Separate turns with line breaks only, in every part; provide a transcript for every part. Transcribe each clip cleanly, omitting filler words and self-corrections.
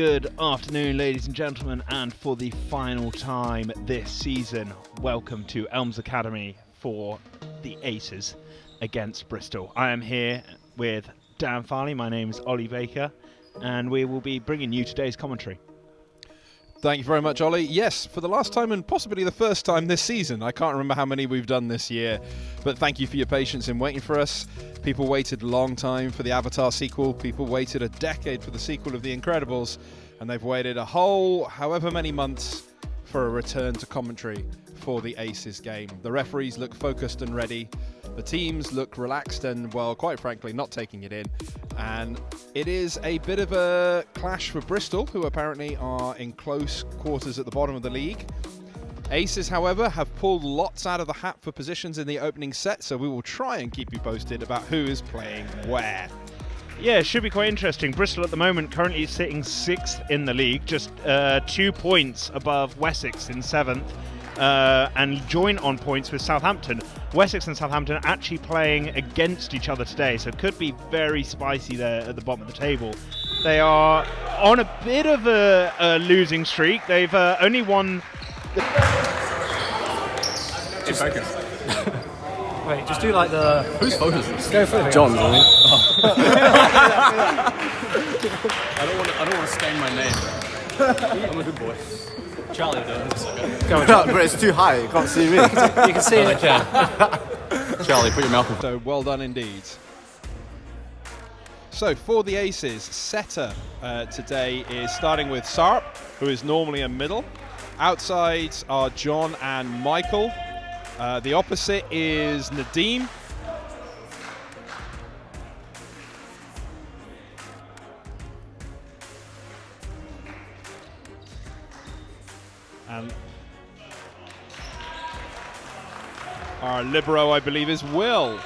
good afternoon, ladies and gentlemen, and for the final time this season, welcome to Elms Academy for the Aces against Bristol. I am here with Dan Farley, my name is Ollie Baker, and we will be bringing you today's commentary.
Thank you very much, Ollie. Yes, for the last time and possibly the first time this season. I can't remember how many we've done this year, but thank you for your patience in waiting for us. People waited a long time for the Avatar sequel. People waited a decade for the sequel of The Incredibles, and they've waited a whole however many months for a return to commentary for the Aces game. The referees look focused and ready. The teams look relaxed and, well, quite frankly, not taking it in. And it is a bit of a clash for Bristol, who apparently are in close quarters at the bottom of the league. Aces, however, have pulled lots out of the hat for positions in the opening set, so we will try and keep you posted about who is playing where.
Yeah, it should be quite interesting. Bristol at the moment currently sitting 6th in the league, just 2 points above Wessex in 7th. And join on points with Southampton. Wessex and Southampton are actually playing against each other today, so it could be very spicy there at the bottom of the table. They are on a bit of a losing streak. They've only won...
2 seconds. Wait, just do like the... Whose phone is this? Go for it. John's, I think. Oh. I don't want to stain my name. I'm a good boy. Charlie does.
No, but it's too high. You can't see me.
You can see it.
Charlie, put your mouth on. So well done indeed. So for the Aces, setter today is starting with Sarp, who is normally a middle. Outside are John and Michael. The opposite is Nadeem. And our libero, I believe, is Will.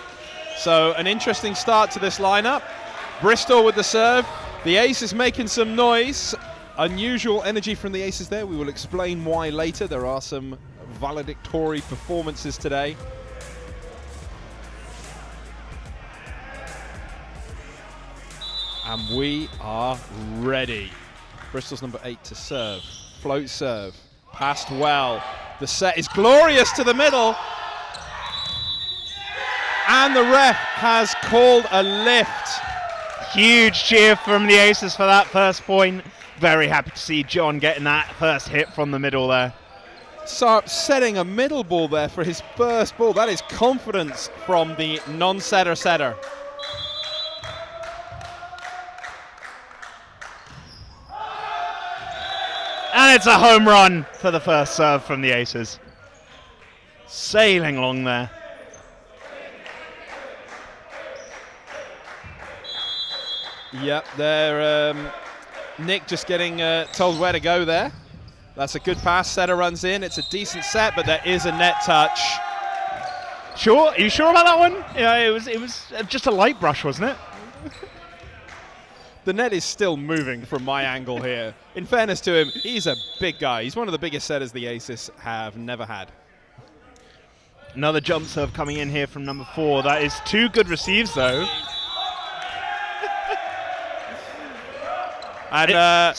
So an interesting start to this lineup. Bristol with the serve. The Aces making some noise. Unusual energy from the Aces there. We will explain why later. There are some valedictory performances today. And we are ready. Bristol's number 8 to serve. Float serve. Passed well. The set is glorious to the middle. And the ref has called a lift.
Huge cheer from the Aces for that first point. Very happy to see John getting that first hit from the middle there.
Sarp setting a middle ball there for his first ball. That is confidence from the non-setter setter.
And it's a home run for the first serve from the Aces. Sailing along there.
Yep, they're Nick just getting told where to go there. That's a good pass. Setter runs in. It's a decent set, but there is a net touch.
Sure? Are you sure about that one? Yeah, it was just a light brush, wasn't it?
The net is still moving from my angle here. In fairness to him, he's a big guy. He's one of the biggest setters the Aces have never had.
Another jump serve coming in here from number 4. That is 2 good receives, though.
And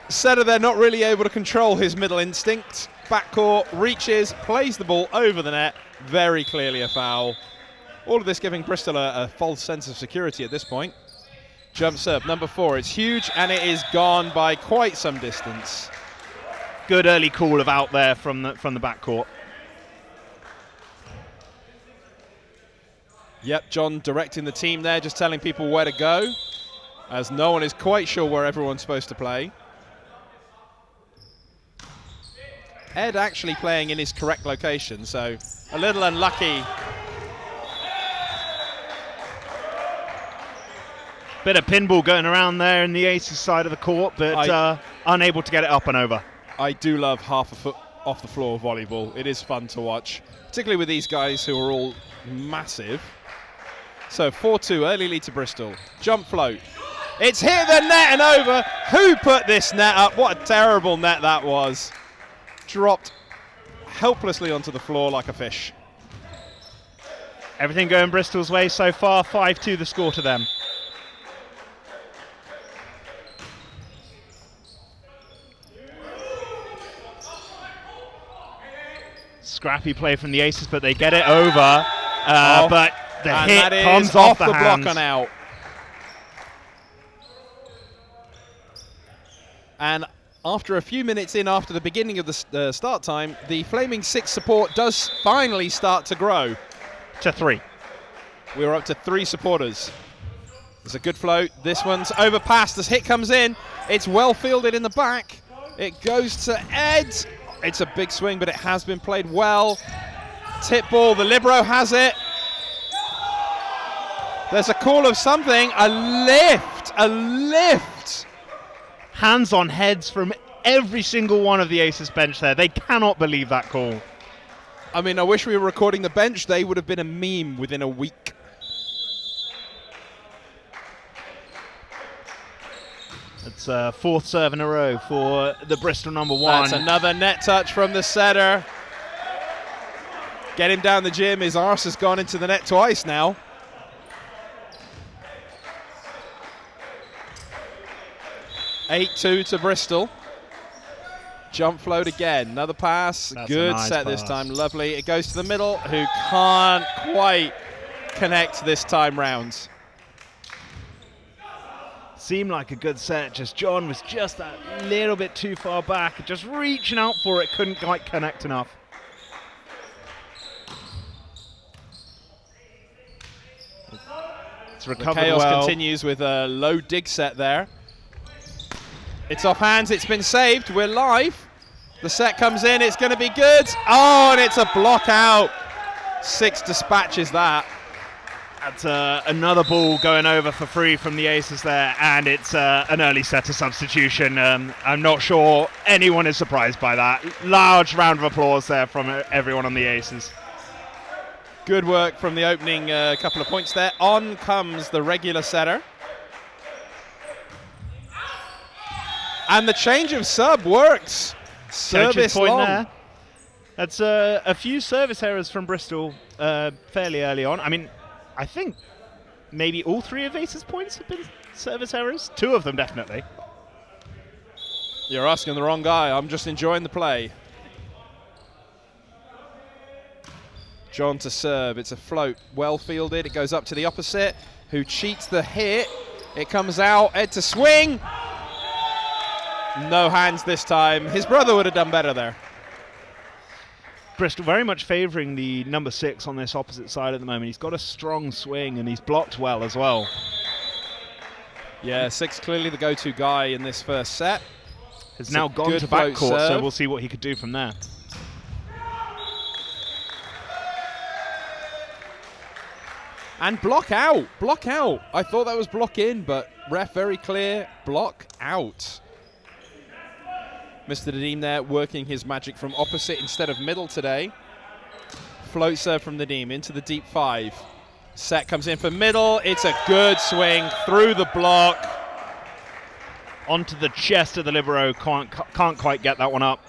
setter there not really able to control his middle instinct. Backcourt, reaches, plays the ball over the net. Very clearly a foul. All of this giving Bristol a false sense of security at this point. Jump serve, number 4. It's huge, and it is gone by quite some distance.
Good early call of out there from the backcourt.
Yep, John directing the team there, just telling people where to go, as no one is quite sure where everyone's supposed to play. Ed actually playing in his correct location, so a little unlucky.
Bit of pinball going around there in the Aces side of the court, but unable to get it up and over.
I do love half a foot off the floor volleyball. It is fun to watch, particularly with these guys who are all massive. So 4-2, early lead to Bristol. Jump float. It's hit the net and over. Who put this net up? What a terrible net that was. Dropped helplessly onto the floor like a fish.
Everything going Bristol's way so far. 5-2 the score to them. scrappy play from the Aces, but they get it over. But the hit comes
off
the
block
hands.
and out. And after a few minutes in after the beginning of the start time, the Flaming Six support does finally start to grow.
To 3.
We're up to 3 supporters. There's a good float. This one's overpassed. This hit comes in. It's well fielded in the back. It goes to Ed. It's a big swing, but it has been played well. Tip ball. The libero has it. There's a call of something. A lift. A lift.
Hands on heads from every single one of the Aces bench there. They cannot believe that call.
I mean, I wish we were recording the bench. They would have been a meme within a week.
It's a 4th serve in a row for the Bristol number 1.
That's another net touch from the setter. Get him down the gym. His arse has gone into the net twice now. (8-2) to Bristol. Jump float again. Another pass.
That's
Good
a nice
set this
pass.
time. Lovely. It goes to the middle. Who can't quite connect this time round.
Seemed like a good set. Just John was just that little bit too far back. Just reaching out for it. Couldn't quite connect enough. It's
The
recovered
chaos
well.
continues with a low dig set there. It's off hands. It's been saved. We're live. The set comes in. It's going to be good. Oh, and it's a block out. 6 dispatches that.
That's another ball going over for free from the Aces there, and it's an early setter substitution. I'm not sure anyone is surprised by that. Large round of applause there from everyone on the Aces.
Good work from the opening couple of points there. On comes the regular setter. And the change of sub works.
Coach's
Service
point
long.
there. That's a few service errors from Bristol fairly early on. I mean, I think maybe all 3 of Ace's points have been service errors. 2 of them definitely.
You're asking the wrong guy. I'm just enjoying the play. John to serve. It's a float. Well fielded. It goes up to the opposite, who cheats the hit. It comes out. Ed to swing. No hands this time. His brother would have done better there.
Bristol very much favouring the number 6 on this opposite side at the moment. He's got a strong swing and he's blocked well as well.
Yeah, 6 clearly the go-to guy in this first set.
Has
It's
now
a
gone
good
to
float
backcourt, so
serve.
we'll see what he could do from there.
And block out. Block out. I thought that was block in, but ref very clear. Block out. Mr. Nadeem there working his magic from opposite instead of middle today. Float serve from Nadeem into the deep 5. Set comes in for middle. It's a good swing through the block.
Onto the chest of the libero. Can't quite get that one up.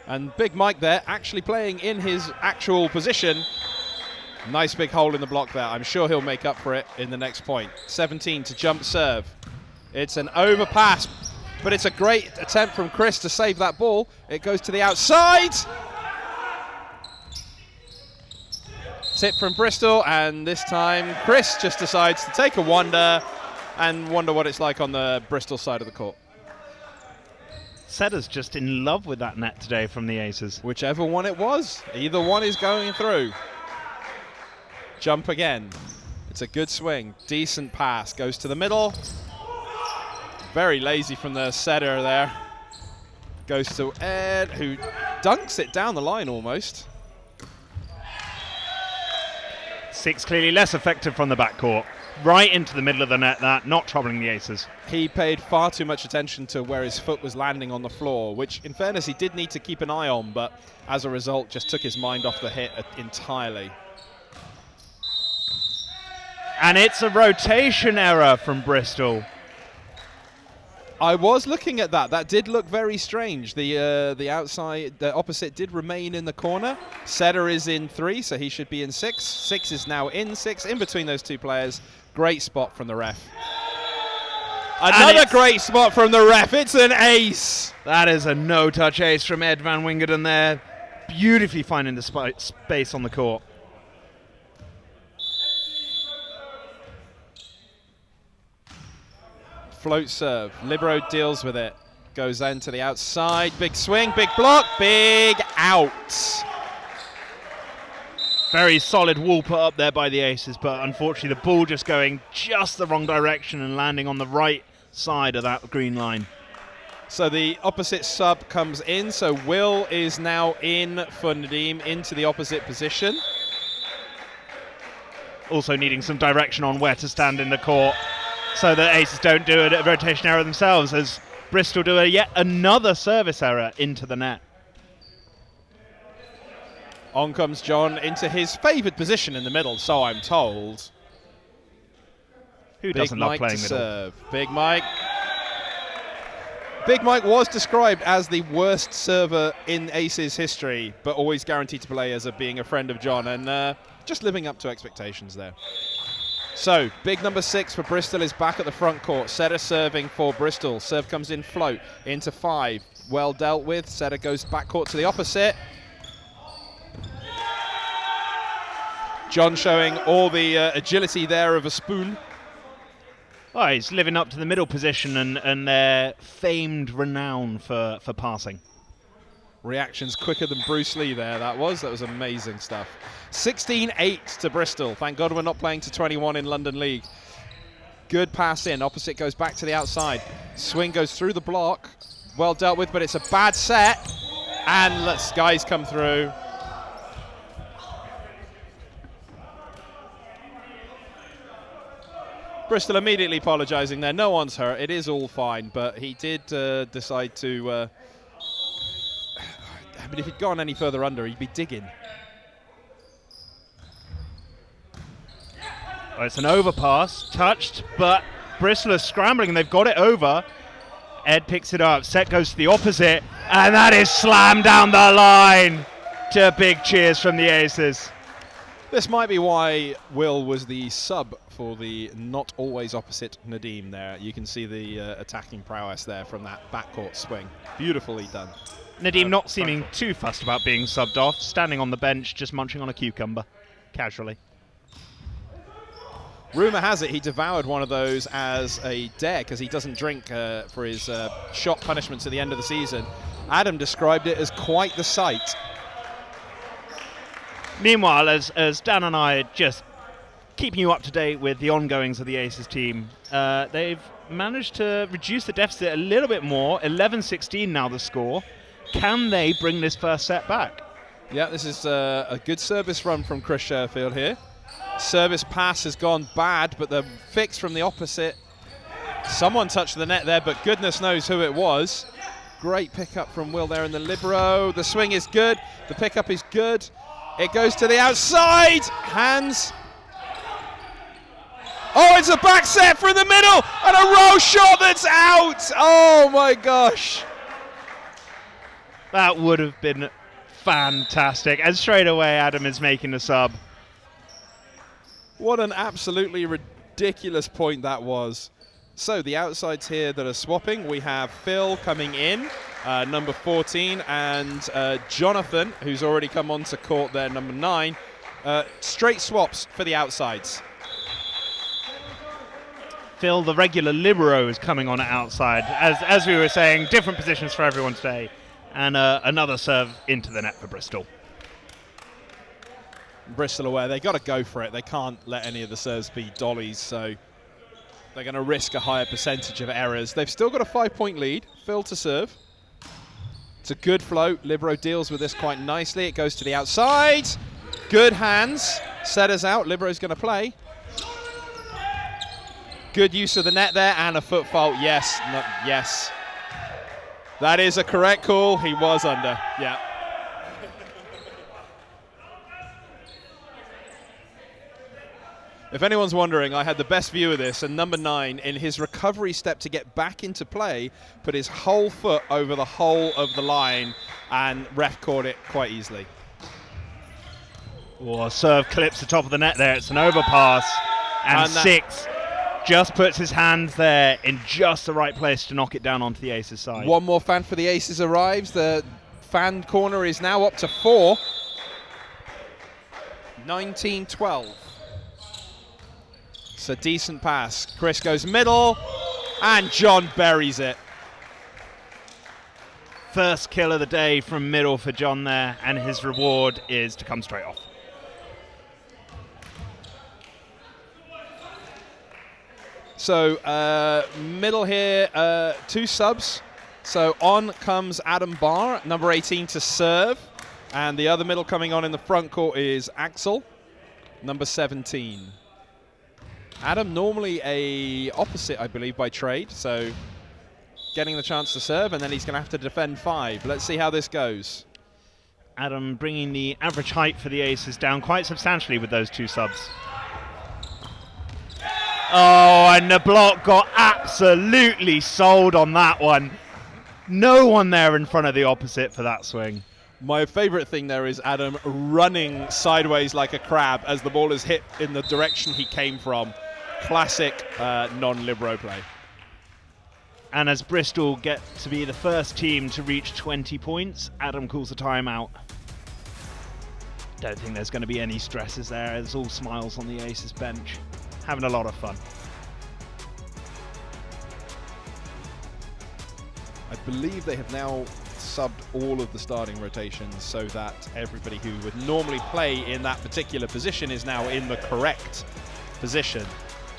And Big Mike there actually playing in his actual position. Nice big hole in the block there. I'm sure he'll make up for it in the next point. 17 to jump serve. It's an overpass, but it's a great attempt from Chris to save that ball. It goes to the outside. Tip from Bristol, and this time Chris just decides to take a wonder and wonder what it's like on the Bristol side of the court.
Setter's just in love with that net today from the Aces.
Whichever one it was, either one is going through. Jump again. It's a good swing. Decent pass. Goes to the middle. Very lazy from the setter there. Goes to Ed, who dunks it down the line almost.
6 clearly less effective from the backcourt. Right into the middle of the net, that, not troubling the Aces.
He paid far too much attention to where his foot was landing on the floor, which in fairness he did need to keep an eye on, but as a result just took his mind off the hit entirely.
And it's a rotation error from Bristol.
I was looking at that. That did look very strange. The outside, the opposite did remain in the corner. Setter is in 3, so he should be in 6. 6 is now in 6, in between those two players. Great spot from the ref. Another great spot from the ref. It's an ace.
That is a no-touch ace from Ed van Wingerden there. beautifully finding the space on the court.
Float serve. Libero deals with it. Goes then to the outside. Big swing, big block, big out.
Very solid wall put up there by the Aces, but unfortunately the ball just going just the wrong direction and landing on the right side of that green line.
So the opposite sub comes in. So Will is now in for Nadeem into the opposite position.
Also needing some direction on where to stand in the court so that Aces don't do a rotation error themselves as Bristol do yet another service error into the net.
On comes John into his favoured position in the middle, so I'm told.
Who doesn't love playing middle?
Serve. Big Mike. Big Mike was described as the worst server in Aces history, but always guaranteed to play as being a friend of John, and just living up to expectations there. So, big number 6 for Bristol is back at the front court. Setter serving for Bristol. Serve comes in float into 5. Well dealt with. Setter goes back court to the opposite. John showing all the agility there of a spoon.
Oh, he's living up to the middle position and their famed renown for passing.
Reactions quicker than Bruce Lee there, that was amazing stuff. 16-8 to Bristol. Thank God we're not playing to 21 in London League. Good pass in, opposite goes back to the outside. Swing goes through the block. Well dealt with, but it's a bad set. And let's guys come through. Bristol immediately apologising there. No one's hurt. It is all fine, but he did decide to... I mean, if he'd gone any further under, he'd be digging.
Oh, it's an overpass, touched, but Bristol are scrambling and they've got it over. Ed picks it up, set goes to the opposite, and that is slammed down the line to big cheers from the Aces.
This might be why Will was the sub for the not always opposite Nadeem there. You can see the attacking prowess there from that backcourt swing. Beautifully done.
Nadeem not seeming too fussed about being subbed off, standing on the bench, just munching on a cucumber, casually.
Rumour has it he devoured one of those as a dare because he doesn't drink for his shot punishments at the end of the season. Adam described it as quite the sight.
Meanwhile, as Dan and I just keeping you up to date with the ongoings of the Aces team, they've managed to reduce the deficit a little bit more, 11-16 now the score. Can they bring this first set back?
Yeah, this is a good service run from Chris Sherfield here. Service pass has gone bad, but the fix from the opposite. Someone touched the net there, but goodness knows who it was. Great pickup from Will there in the libero. The swing is good. The pickup is good. It goes to the outside. Hands. Oh, it's a back set from the middle and a roll shot that's out. Oh my gosh.
That would have been fantastic. And straight away, Adam is making the sub.
What an absolutely ridiculous point that was. So the outsides here that are swapping, we have Phil coming in, number 14, and Jonathan, who's already come onto court there, number 9. Straight swaps for the outsides.
Phil, the regular libero, is coming on outside. As we were saying, different positions for everyone today. And another serve into the net for Bristol.
Bristol aware they got to go for it. They can't let any of the serves be dollies, so they're going to risk a higher percentage of errors. They've still got a 5-point lead. Phil to serve. It's a good float. Libero deals with this quite nicely. It goes to the outside. Good hands. Setters out. Libero's going to play. Good use of the net there and a foot fault. Yes. No, yes. That is a correct call. He was under. Yeah. If anyone's wondering, I had the best view of this, and number 9, in his recovery step to get back into play, put his whole foot over the whole of the line, and ref caught it quite easily.
Oh, serve clips the top of the net there. It's an overpass, and 6 just puts his hands there in just the right place to knock it down onto the Aces side.
One more fan for the Aces arrives. The fan corner is now up to 4. 19-12. It's a decent pass. Chris goes middle, and John buries it.
First kill of the day from middle for John there, and his reward is to come straight off.
So middle here, 2 subs. So on comes Adam Barr, number 18, to serve. And the other middle coming on in the front court is Axel, number 17. Adam normally a opposite, I believe, by trade. So getting the chance to serve, and then he's going to have to defend 5. Let's see how this goes.
Adam bringing the average height for the Aces down quite substantially with those 2 subs. Oh, and the block got absolutely sold on that one. No one there in front of the opposite for that swing.
My favorite thing there is Adam running sideways like a crab as the ball is hit in the direction he came from. Classic non-libero play.
And as Bristol get to be the first team to reach 20 points, Adam calls a timeout. Don't think there's going to be any stresses there. There's all smiles on the Aces bench. Having a lot of fun.
I believe they have now subbed all of the starting rotations so that everybody who would normally play in that particular position is now in the correct position.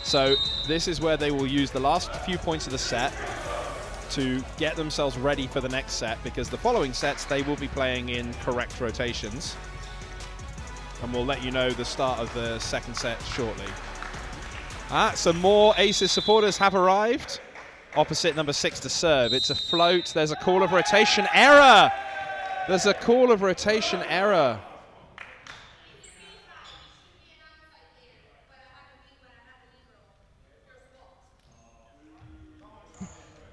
So this is where they will use the last few points of the set to get themselves ready for the next set, because the following sets they will be playing in correct rotations. And we'll let you know the start of the second set shortly. Some more Aces supporters have arrived. Opposite number 6 to serve. It's a float. There's a call of rotation error. There's a call of rotation error.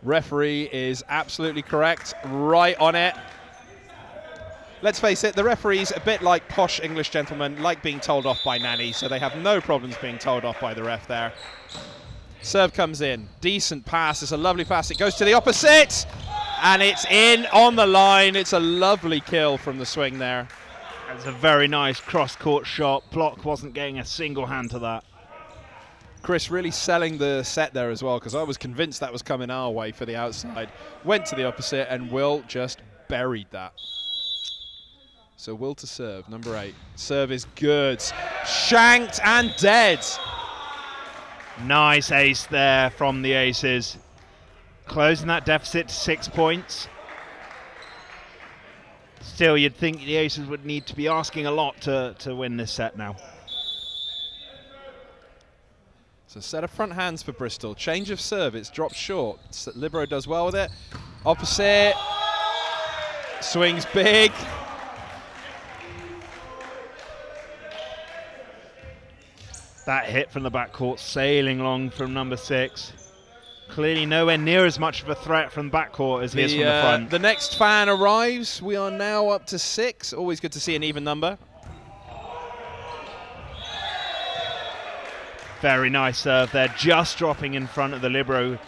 Referee is absolutely correct. Right on it. Let's face it, the referee's a bit like posh English gentlemen, like being told off by nannies, so they have no problems being told off by the ref there. Serve comes in. Decent pass. It's a lovely pass. It goes to the opposite. And it's in on the line. It's a lovely kill from the swing there.
It's a very nice cross-court shot. Block wasn't getting a single hand to that.
Chris really selling the set there as well, because I was convinced that was coming our way for the outside. Went to the opposite, and Will just buried that. So Will to serve, number 8. Serve is good. Shanked and dead.
Nice ace there from the Aces. Closing that deficit to 6 points. Still, you'd think the Aces would need to be asking a lot to win this set now.
So set of front hands for Bristol. Change of serve, it's dropped short. Libero does well with it. Opposite. Swings big.
That hit from the backcourt, sailing long from number 6. Clearly nowhere near as much of a threat from the backcourt as he is from the front.
The next fan arrives. We are now up to 6. Always good to see an even number.
Very nice serve there, just dropping in front of the libero.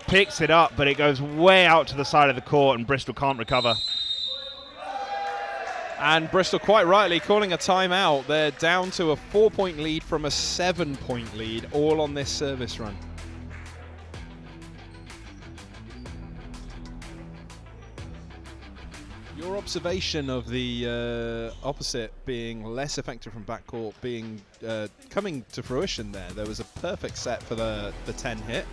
Picks it up, but it goes way out to the side of the court, and Bristol can't recover.
And Bristol quite rightly calling a timeout. They're down to a 4-point lead from a 7-point lead, all on this service run. Your observation of the opposite being less effective from backcourt being coming to fruition there. There was a perfect set for the 10 hit.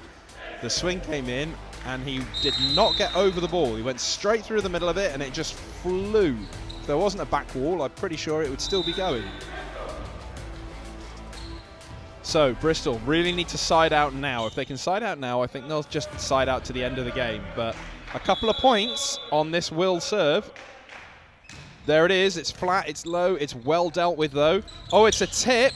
The swing came in, and he did not get over the ball. He went straight through the middle of it, and it just flew. If there wasn't a back wall, I'm pretty sure it would still be going. So Bristol really need to side out now. If they can side out now, I think they'll just side out to the end of the game. But a couple of points on this Will serve. There it is. It's flat, it's low, it's well dealt with though. Oh, it's a tip.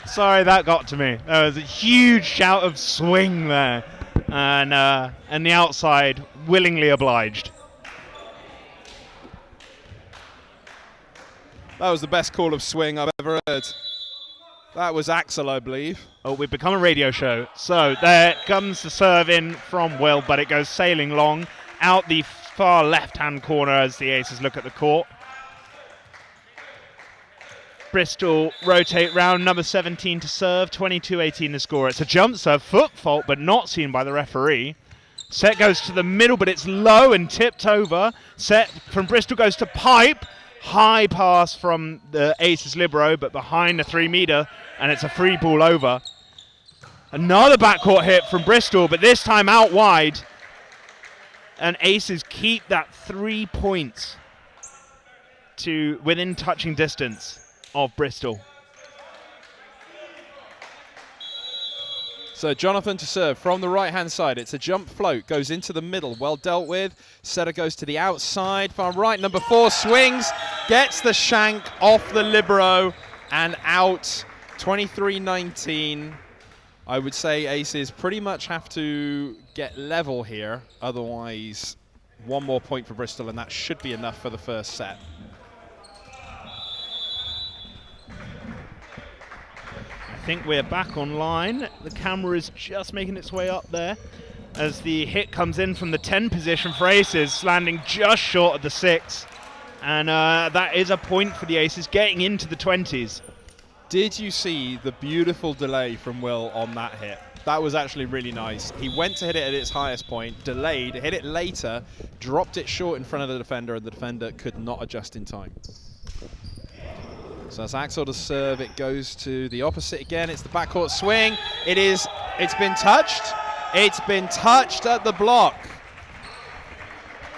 Sorry, that got to me. There was a huge shout of swing there, and the outside willingly obliged.
That was the best call of swing I've ever heard. That was Axel, I believe.
Oh, we've become a radio show. So there comes the serve in from Will, but it goes sailing long out the far left-hand corner as the Aces look at the court. Bristol rotate round, number 17 to serve, 22-18 the score. It's a jump serve, foot fault, but not seen by the referee. Set goes to the middle, but it's low and tipped over. Set from Bristol goes to pipe. High pass from the Aces libero, but behind the 3 meter, and it's a free ball over. Another backcourt hit from Bristol, but this time out wide. And Aces keep that 3 points to within touching distance of Bristol.
So Jonathan to serve from the right-hand side. It's a jump float, goes into the middle, well dealt with. Setter goes to the outside, far right, number 4 swings, gets the shank off the libero and out, 23-19. I would say Aces pretty much have to get level here, otherwise 1 more point for Bristol, and that should be enough for the first set.
I think we're back online. The camera is just making its way up there as the hit comes in from the 10 position for Aces, landing just short of the 6. And that is a point for the Aces, getting into the 20s.
Did you see the beautiful delay from Will on that hit? That was actually really nice. He went to hit it at its highest point, delayed, hit it later, dropped it short in front of the defender, and the defender could not adjust in time. So as Axel to serve, it goes to the opposite again. It's the backcourt swing. It's been touched. It's been touched at the block.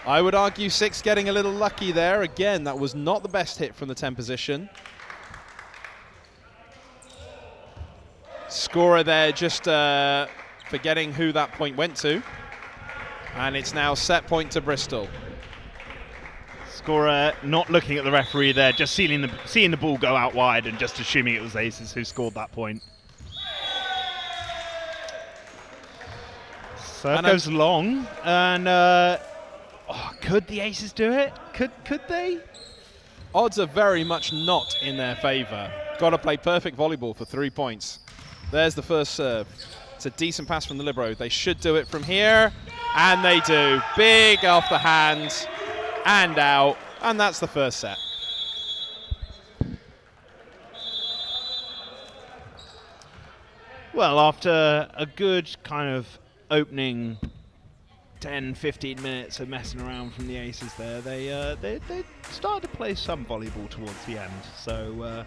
I would argue 6 getting a little lucky there. Again, that was not the best hit from the 10 position. Scorer there just forgetting who that point went to. And it's now set point to Bristol.
Scorer not looking at the referee there, just seeing the ball go out wide and just assuming it was Aces who scored that point. Serve goes long, and could the Aces do it? Could they?
Odds are very much not in their favour. Got to play perfect volleyball for 3 points. There's the first serve. It's a decent pass from the libero. They should do it from here, and they do. Big off the hand. And out, and that's the first set.
Well, after a good kind of opening 10-15 minutes of messing around from the Aces there, they started to play some volleyball towards the end. So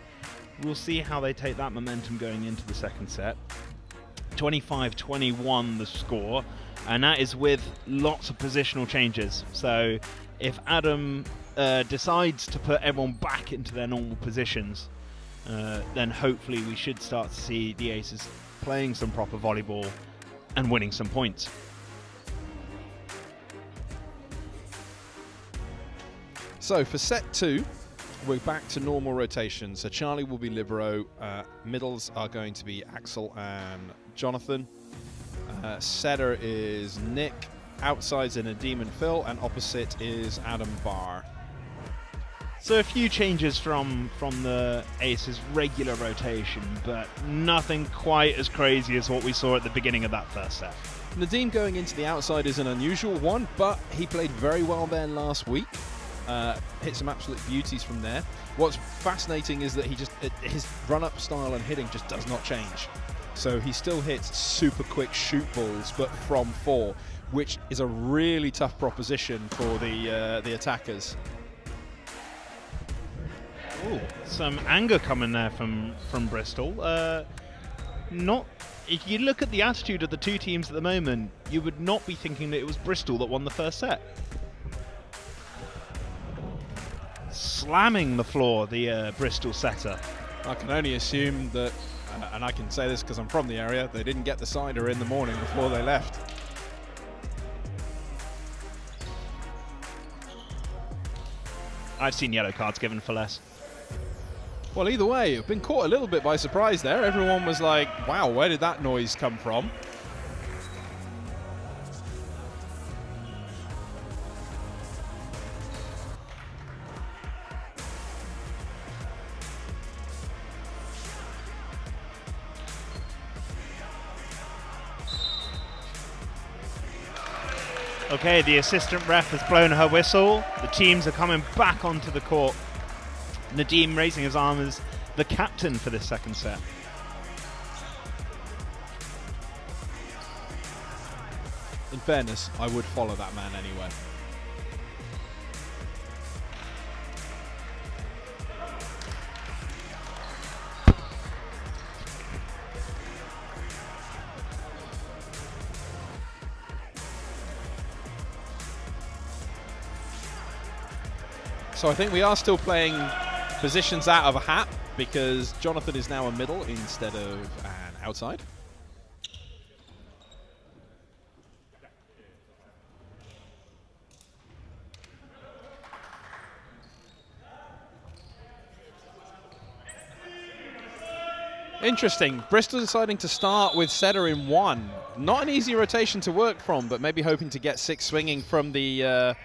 we'll see how they take that momentum going into the second set. 25-21 the score, and that is with lots of positional changes. So if Adam decides to put everyone back into their normal positions, then hopefully we should start to see the Aces playing some proper volleyball and winning some points.
So for set 2, we're back to normal rotation. So Charlie will be libero, middles are going to be Axel and Jonathan, setter is Nick, outside's in Nadim and Phil, and opposite is Adam Barr.
So a few changes from the Aces' regular rotation, but nothing quite as crazy as what we saw at the beginning of that first set.
Nadim going into the outside is an unusual one, but he played very well there last week. Hit some absolute beauties from there. What's fascinating is that his run-up style and hitting just does not change. So he still hits super quick shoot balls, but from 4, which is a really tough proposition for the attackers.
Ooh, some anger coming there from Bristol. If you look at the attitude of the two teams at the moment, you would not be thinking that it was Bristol that won the first set. Slamming the floor, the Bristol setter.
I can only assume that, and I can say this because I'm from the area, they didn't get the cider in the morning before they left.
I've seen yellow cards given for less.
Well, either way, I've been caught a little bit by surprise there. Everyone was like, wow, where did that noise come from?
Okay, the assistant ref has blown her whistle. The teams are coming back onto the court. Nadim raising his arm as the captain for this second set.
In fairness, I would follow that man anyway. So I think we are still playing positions out of a hat because Jonathan is now a middle instead of an outside. Interesting. Bristol deciding to start with setter in 1. Not an easy rotation to work from, but maybe hoping to get 6 swinging from the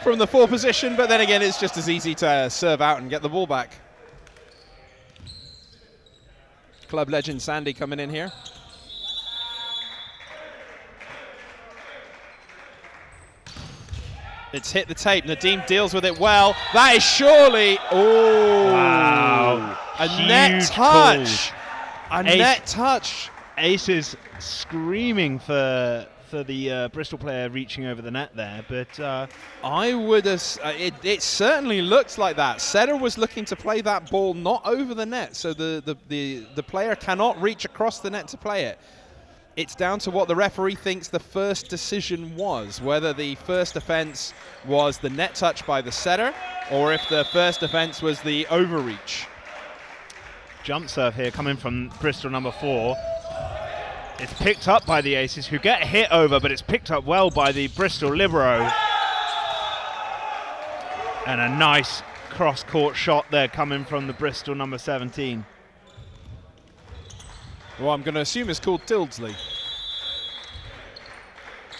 4 position. But then again, it's just as easy to serve out and get the ball back. Club legend Sandy coming in here. It's hit the tape. Nadim deals with it well. That is surely... Oh!
Wow.
A
Huge
net touch. A
Ace.
net touch.
Ace is screaming for the Bristol player reaching over the net there, but
I would have. It certainly looks like that. Setter was looking to play that ball not over the net, so the player cannot reach across the net to play it. It's down to what the referee thinks the first decision was, whether the first offence was the net touch by the setter, or if the first offence was the overreach.
jump serve here coming from Bristol number 4. It's picked up by the Aces, who get hit over, but it's picked up well by the Bristol libero. And a nice cross-court shot there coming from the Bristol number 17.
Well, I'm going to assume it's called Tildesley.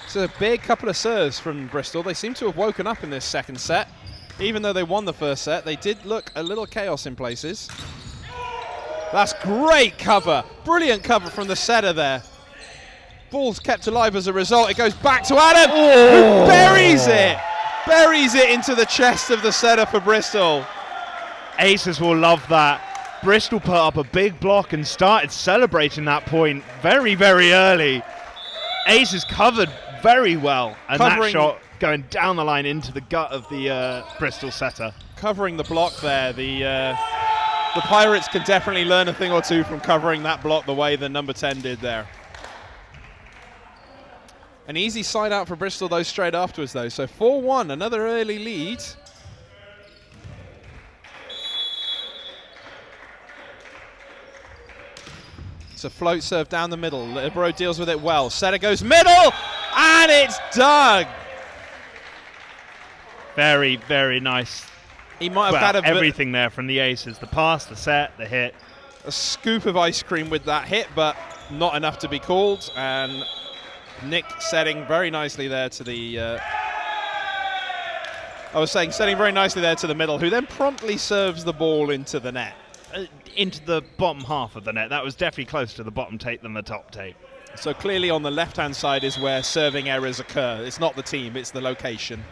It's a big couple of serves from Bristol. They seem to have woken up in this second set. Even though they won the first set, they did look a little chaos in places. That's great cover. Brilliant cover from the setter there. Ball's kept alive as a result. It goes back to Adam, who buries it. Buries it into the chest of the setter for Bristol.
Aces will love that. Bristol put up a big block and started celebrating that point very, very early. Aces covered very well, and that shot going down the line into the gut of the Bristol setter.
Covering the block there, the Pirates can definitely learn a thing or two from covering that block the way the number 10 did there. An easy side out for Bristol though straight afterwards though, so 4-1, another early lead. It's a float serve down the middle. Libero deals with it well. Setter goes middle, and it's dug.
Very, very nice.
He might have had
everything there from the Aces. The pass, the set, the hit.
A scoop of ice cream with that hit, but not enough to be called. And Nick setting very nicely there to the... setting very nicely there to the middle, who then promptly serves the ball into the net.
Into the bottom half of the net. That was definitely closer to the bottom tape than the top tape.
So clearly on the left-hand side is where serving errors occur. It's not the team, it's the location.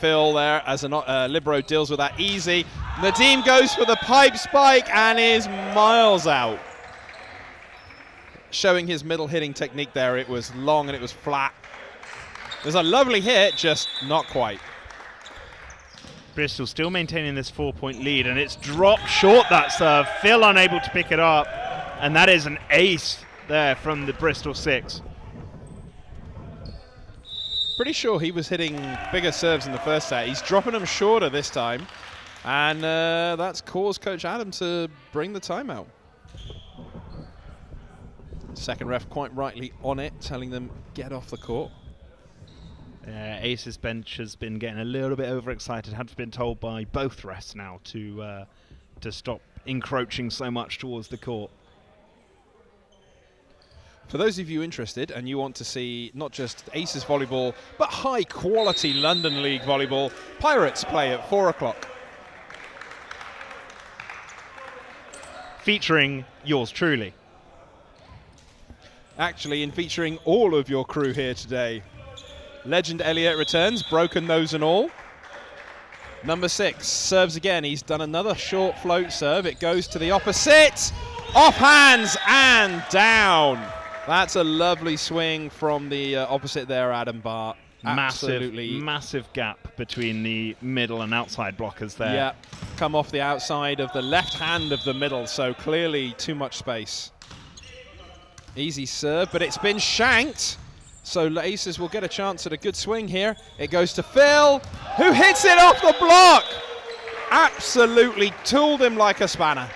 Phil there as a libero deals with that easy. Nadim goes for the pipe spike and is miles out. Showing his middle hitting technique there. It was long and it was flat. There's a lovely hit, just not quite.
Bristol still maintaining this 4-point lead, and it's dropped short, that serve. Phil unable to pick it up, and that is an ace there from the Bristol 6.
Pretty sure he was hitting bigger serves in the first set. He's dropping them shorter this time, and that's caused Coach Adam to bring the timeout. Second ref quite rightly on it, telling them get off the court.
Aces bench has been getting a little bit overexcited. Has been told by both refs now to stop encroaching so much towards the court.
For those of you interested and you want to see not just Aces volleyball, but high quality London League volleyball, Pirates play at 4 o'clock.
Featuring yours truly.
actually, in featuring all of your crew here today. Legend Elliott returns, broken nose and all. Number 6 serves again. He's done another short float serve. It goes to the opposite. Off hands and down. That's a lovely swing from the opposite there, Adam Bart. Absolutely.
Massive gap between the middle and outside blockers there.
Yeah, come off the outside of the left hand of the middle, so clearly too much space. Easy serve, but it's been shanked. So Aces will get a chance at a good swing here. It goes to Phil, who hits it off the block. Absolutely tooled him like a spanner.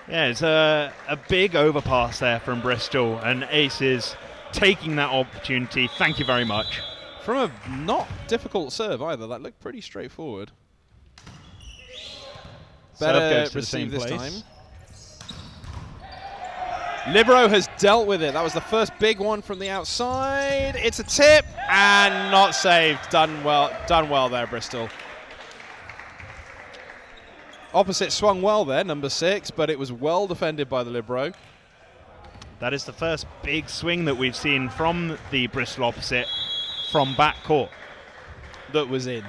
Yeah, it's a big overpass there from Bristol, and Aces taking that opportunity. Thank you very much.
From a not difficult serve either. That looked pretty straightforward. Better receive this time. Libero has dealt with it. That was the first big one from the outside. It's a tip and not saved. Done well there, Bristol. Opposite swung well there, number 6, but it was well defended by the Libero.
That is the first big swing that we've seen from the Bristol opposite from back court.
That was in.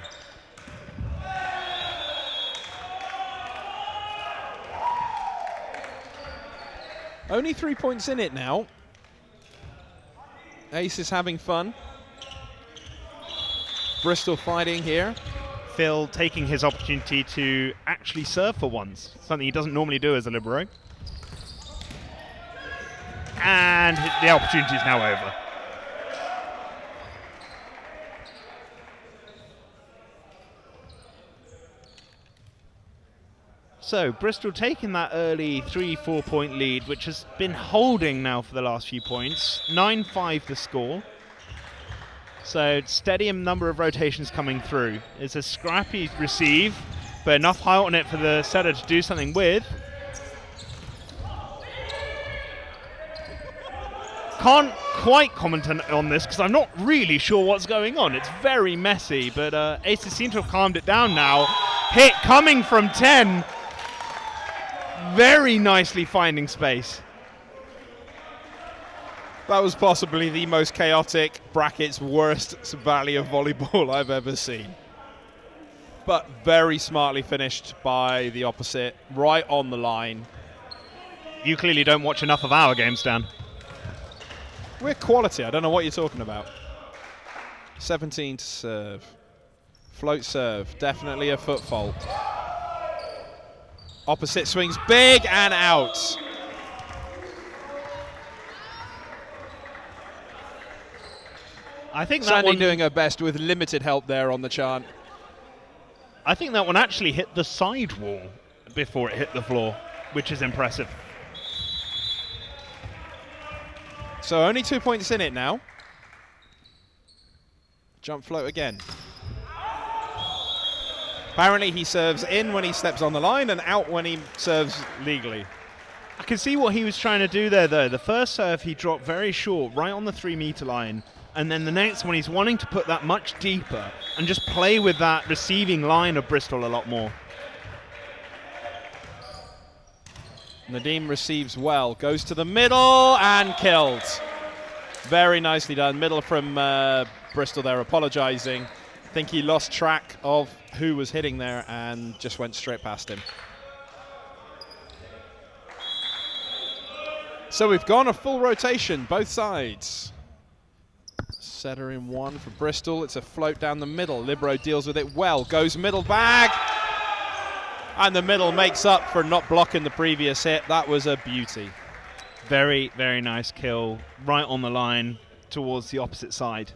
Only 3 points in it now. Ace is having fun. Bristol fighting here.
Phil taking his opportunity to actually serve for once, something he doesn't normally do as a libero. And the opportunity is now over. So Bristol taking that early 3-4 point lead, which has been holding now for the last few points. 9-5 the score. So steady number of rotations coming through. It's a scrappy receive, but enough height on it for the setter to do something with. Can't quite comment on this because I'm not really sure what's going on. It's very messy, but Aces seem to have calmed it down now. Hit coming from 10. Very nicely finding space.
That was possibly the most chaotic, brackets worst valley of volleyball I've ever seen. But very smartly finished by the opposite, right on the line.
You clearly don't watch enough of our games, Dan.
We're quality, I don't know what you're talking about. 17 to serve. Float serve, definitely a foot fault. Opposite swings big and out.
I think that
Sandy
one
doing her best with limited help there on the chant.
I think that one actually hit the sidewall before it hit the floor, which is impressive.
So only 2 points in it now. Jump float again. Apparently he serves in when he steps on the line and out when he serves legally.
I can see what he was trying to do there, though. The first serve he dropped very short, right on the 3-meter line. And then the next one, he's wanting to put that much deeper and just play with that receiving line of Bristol a lot more.
Nadim receives well, goes to the middle and killed. Very nicely done. Middle from Bristol there, apologising. I think he lost track of who was hitting there and just went straight past him. So we've gone a full rotation, both sides. Setter in one for Bristol. It's a float down the middle. Libero deals with it well. Goes middle bag. And the middle makes up for not blocking the previous hit. That was a beauty.
Very, very nice kill. Right on the line towards the opposite side.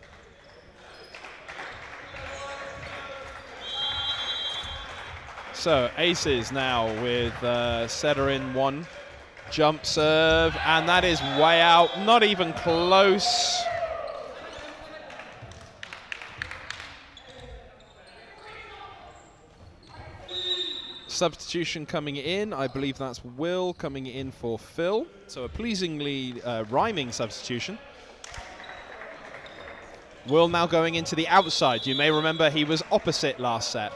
So Aces now with Setter in one. Jump serve. And that is way out. Not even close. Substitution coming in, I believe that's Will coming in for Phil. So a pleasingly rhyming substitution. Will now going into the outside. You may remember he was opposite last set.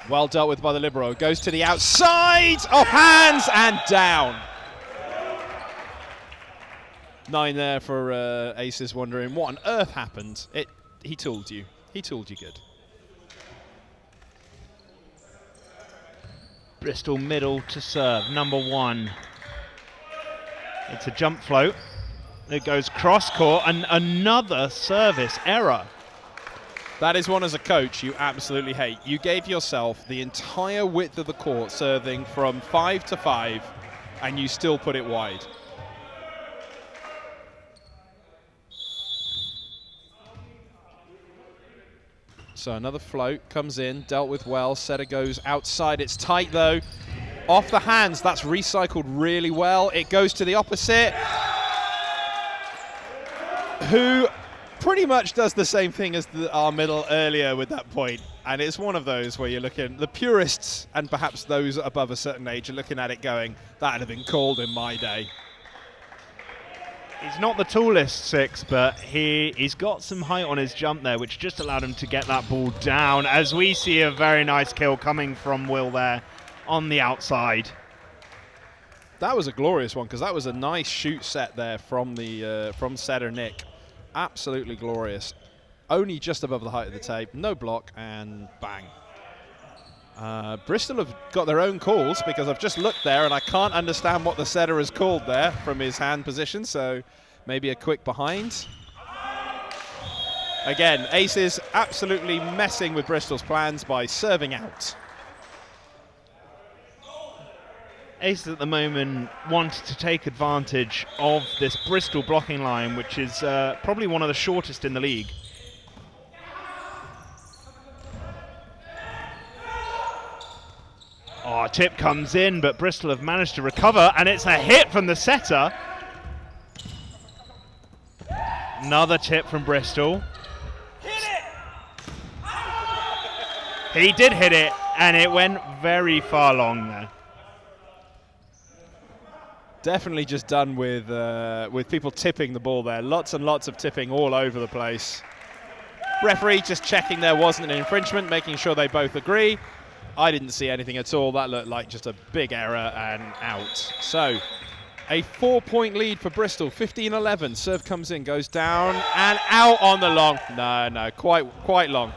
Well dealt with by the Libero. Goes to the outside, off hands and down. 9 there for Aces, wondering what on earth happened. He tooled you. He tooled you good.
Bristol middle to serve, number 1. It's a jump float. It goes cross court and another service error.
That is one as a coach you absolutely hate. You gave yourself the entire width of the court serving from 5 to 5 and you still put it wide. So another float comes in, dealt with well. Setter goes outside. It's tight though. Off the hands. That's recycled really well. It goes to the opposite, who pretty much does the same thing as our middle earlier with that point. And it's one of those where you're looking, the purists and perhaps those above a certain age are looking at it going, that'd have been called in my day.
He's not the tallest 6, but he's got some height on his jump there, which just allowed him to get that ball down, as we see a very nice kill coming from Will there on the outside.
That was a glorious one, because that was a nice shoot set there from setter Nick. Absolutely glorious. Only just above the height of the tape, no block, and bang. Bristol have got their own calls, because I've just looked there and I can't understand what the setter has called there from his hand position, so maybe a quick behind. Again, Aces absolutely messing with Bristol's plans by serving out.
Aces at the moment wanted to take advantage of this Bristol blocking line, which is probably one of the shortest in the league. Oh, tip comes in, but Bristol have managed to recover, and it's a hit from the setter. Another tip from Bristol. Hit it! He did hit it, and it went very far long there.
Definitely just done with people tipping the ball there. Lots and lots of tipping all over the place. Referee just checking there wasn't an infringement, making sure they both agree. I didn't see anything at all. That looked like just a big error and out. So a 4-point lead for Bristol, 15-11. Serve comes in, goes down and out on the long. No, quite long.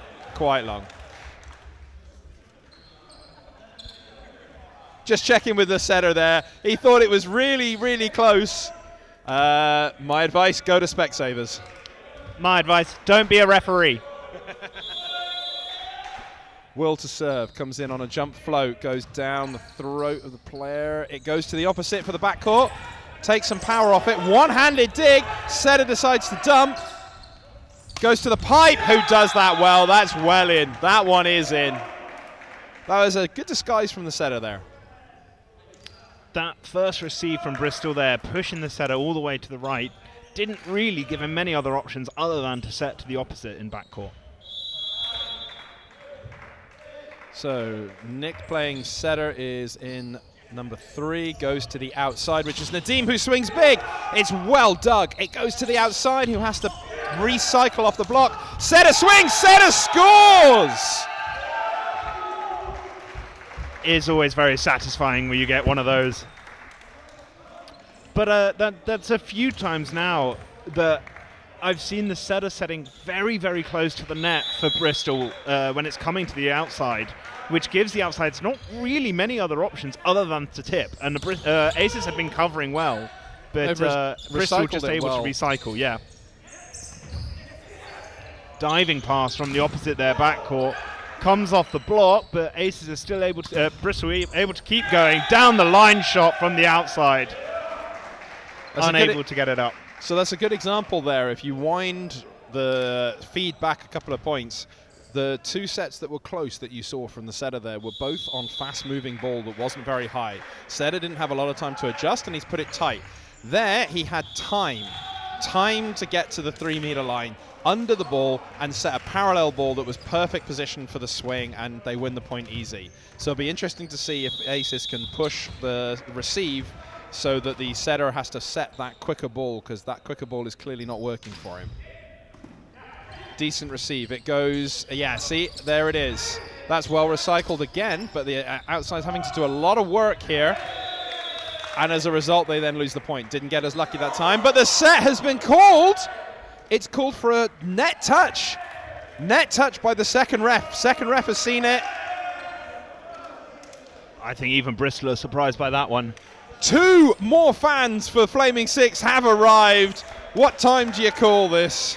Just checking with the setter there. He thought it was really, really close. My advice, go to Specsavers.
My advice, don't be a referee.
Will to serve, comes in on a jump float, goes down the throat of the player. It goes to the opposite for the backcourt. Takes some power off it. One-handed dig. Setter decides to dump. Goes to the pipe. Who does that well? That's well in. That one is in. That was a good disguise from the setter there.
That first receive from Bristol there, pushing the setter all the way to the right, didn't really give him many other options other than to set to the opposite in backcourt.
So Nick playing setter is in number 3, goes to the outside, which is Nadeem, who swings big. It's well dug. It goes to the outside, who has to recycle off the block. Setter swings, setter scores!
Is always very satisfying when you get one of those. But that's a few times now that I've seen the setter setting very, very close to the net for Bristol when it's coming to the outside, which gives the outsides not really many other options other than to tip. And the Aces have been covering well, but Bristol just able to recycle, yeah. Diving pass from the opposite there, backcourt. Comes off the block, but Aces are still able to, Bristol able to keep going. Down the line shot from the outside. Unable to get it up.
So that's a good example there. If you wind the feed back a couple of points, the 2 sets that were close that you saw from the setter there were both on fast-moving ball that wasn't very high. Setter didn't have a lot of time to adjust, and he's put it tight. There, he had time to get to the 3-meter line, under the ball, and set a parallel ball that was perfect position for the swing, and they win the point easy. So it'll be interesting to see if Aces can push the receive so that the setter has to set that quicker ball, because that quicker ball is clearly not working for him. Decent receive. It goes, yeah, see, there it is. That's well recycled again, but the outside's having to do a lot of work here. And as a result, they then lose the point. Didn't get as lucky that time, but the set has been called. It's called for a net touch. Net touch by the second ref. Second ref has seen it.
I think even Bristol are surprised by that one.
2 more fans for Flaming Six have arrived. What time do you call this?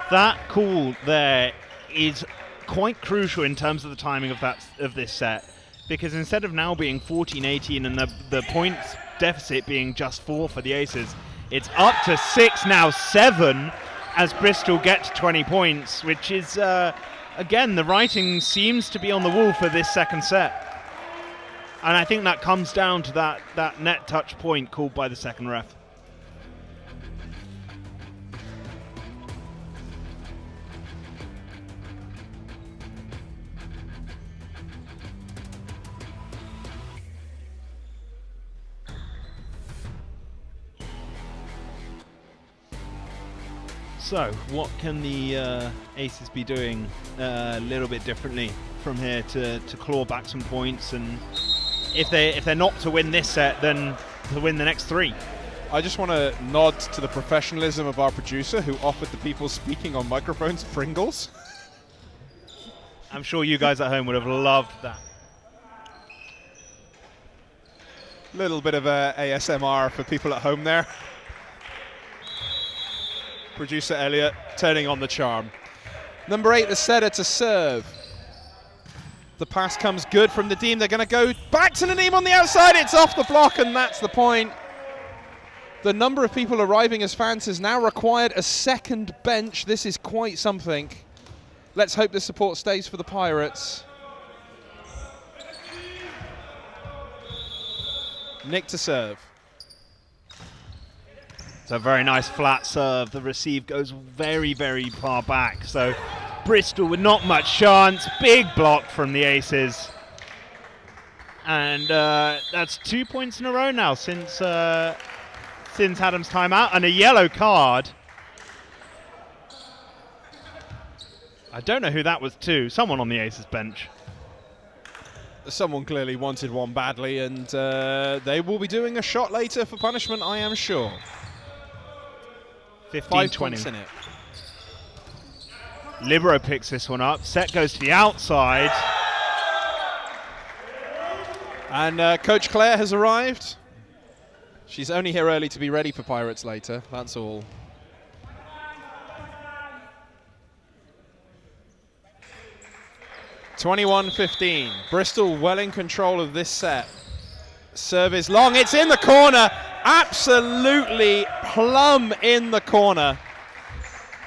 That call there is quite crucial in terms of the timing of this set, because instead of now being 14-18 and the points deficit being just 4 for the Aces, it's up to 6 now, 7 as Bristol get to 20 points, which is again, the writing seems to be on the wall for this second set, and I think that comes down to that net touch point called by the second ref. So, what can the Aces be doing a little bit differently from here to claw back some points? And if they're not to win this set, then to win the next 3.
I just want to nod to the professionalism of our producer, who offered the people speaking on microphones Pringles.
I'm sure you guys at home would have loved that.
Little bit of ASMR for people at home there. Producer Elliot turning on the charm. Number 8, the setter to serve. The pass comes good from Nadeem. They're going to go back to Nadeem on the outside. It's off the block, and that's the point. The number of people arriving as fans has now required a second bench. This is quite something. Let's hope the support stays for the Pirates. Nick to serve.
It's a very nice flat serve. The receive goes very, very far back. So Bristol with not much chance. Big block from the Aces. And that's 2 points in a row now since Adam's timeout, and a yellow card. I don't know who that was to. Someone on the Aces bench.
Someone clearly wanted one badly, and they will be doing a shot later for punishment, I am sure. 5 points in it.
Libero picks this one up. Set goes to the outside.
And Coach Claire has arrived. She's only here early to be ready for Pirates later, that's all. (21-15). Bristol well in control of this set. Serve is long, it's in the corner. Absolutely plumb in the corner.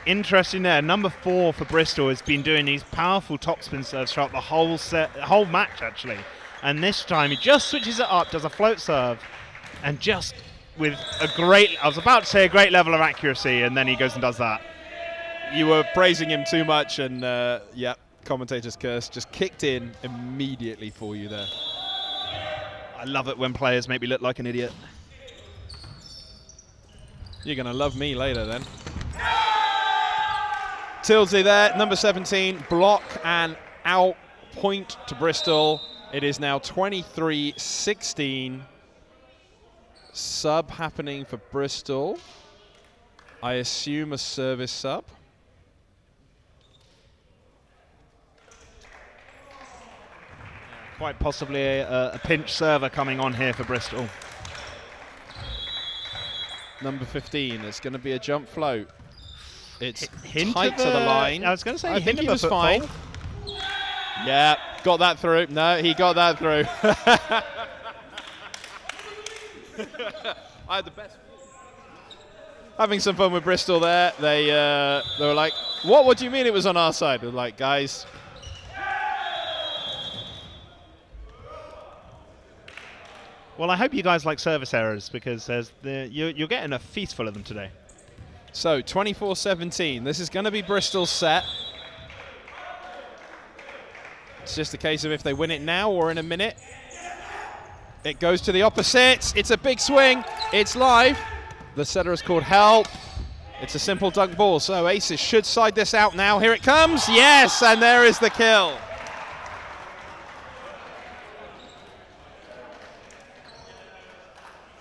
Interesting there. Number 4 for Bristol has been doing these powerful topspin serves throughout the whole set, the whole match actually. And this time he just switches it up, does a float serve, and just with a great, I was about to say a great level of accuracy, and then he goes and does that.
You were praising him too much, and yeah, commentator's curse just kicked in immediately for you there.
I love it when players make me look like an idiot.
You're going to love me later then. Tilsley there, number 17, block and out, point to Bristol. It is now 23-16. Sub happening for Bristol. I assume a service sub.
Quite possibly a pinch server coming on here for Bristol.
Number 15, it's going to be a jump float. It's
Hint
tight to the line.
I was going to say,
I think
hint
he
of
was
a
fine.
football.
Yeah, got that through. No, he got that through. I had the best. Having some fun with Bristol there. They were like, what do you mean it was on our side? They were like, guys.
Well, I hope you guys like service errors, because you're getting a feast full of them today.
So 24-17. This is going to be Bristol's set. It's just a case of if they win it now or in a minute. It goes to the opposite. It's a big swing. It's live. The setter has called help. It's a simple dunk ball. So Aces should side this out now. Here it comes. Yes, and there is the kill.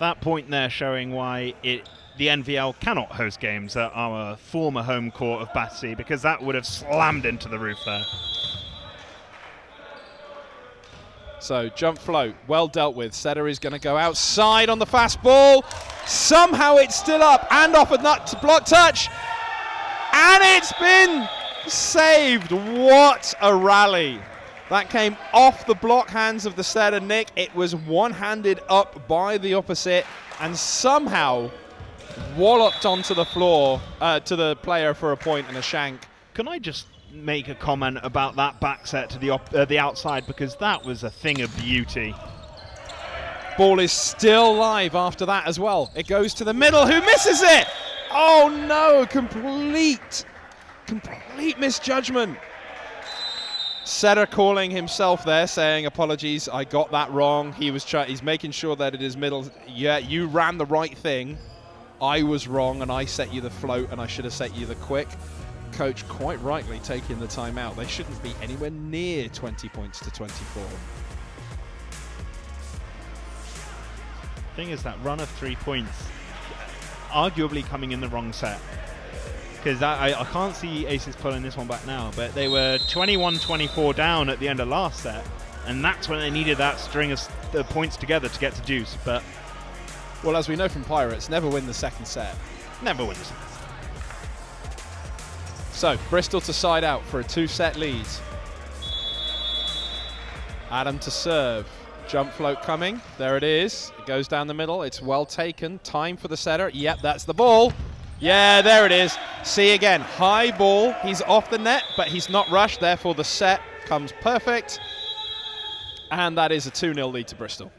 That point there showing why the NVL cannot host games at our former home court of Battersea, because that would have slammed into the roof there.
So jump float, well dealt with. Setter is going to go outside on the fast ball. Somehow it's still up and off a nut block touch. And it's been saved. What a rally. That came off the block hands of the setter, Nick. It was one-handed up by the opposite and somehow walloped onto the floor to the player for a point and a shank.
Can I just make a comment about that back set to the outside, because that was a thing of beauty.
Ball is still live after that as well. It goes to the middle. Who misses it? Oh no, complete misjudgment. Setter calling himself there, saying apologies, I got that wrong. He's making sure that it is middle. Yeah, you ran the right thing. I was wrong and I set you the float and I should have set you the quick. Coach quite rightly taking the timeout. They shouldn't be anywhere near 20 points to 24.
Thing is, that run of 3 points arguably coming in the wrong set, because I can't see Aces pulling this one back now, but they were 21-24 down at the end of last set, and that's when they needed that string of points together to get to deuce. But
well, as we know from Pirates, never win the second set.
Never win the second set.
So Bristol to side out for a 2-set lead. Adam to serve. Jump float coming. There it is. It goes down the middle. It's well taken. Time for the setter. Yep, that's the ball. Yeah, there it is. See again. High ball. He's off the net, but he's not rushed. Therefore, the set comes perfect. And that is a 2-0 lead to Bristol.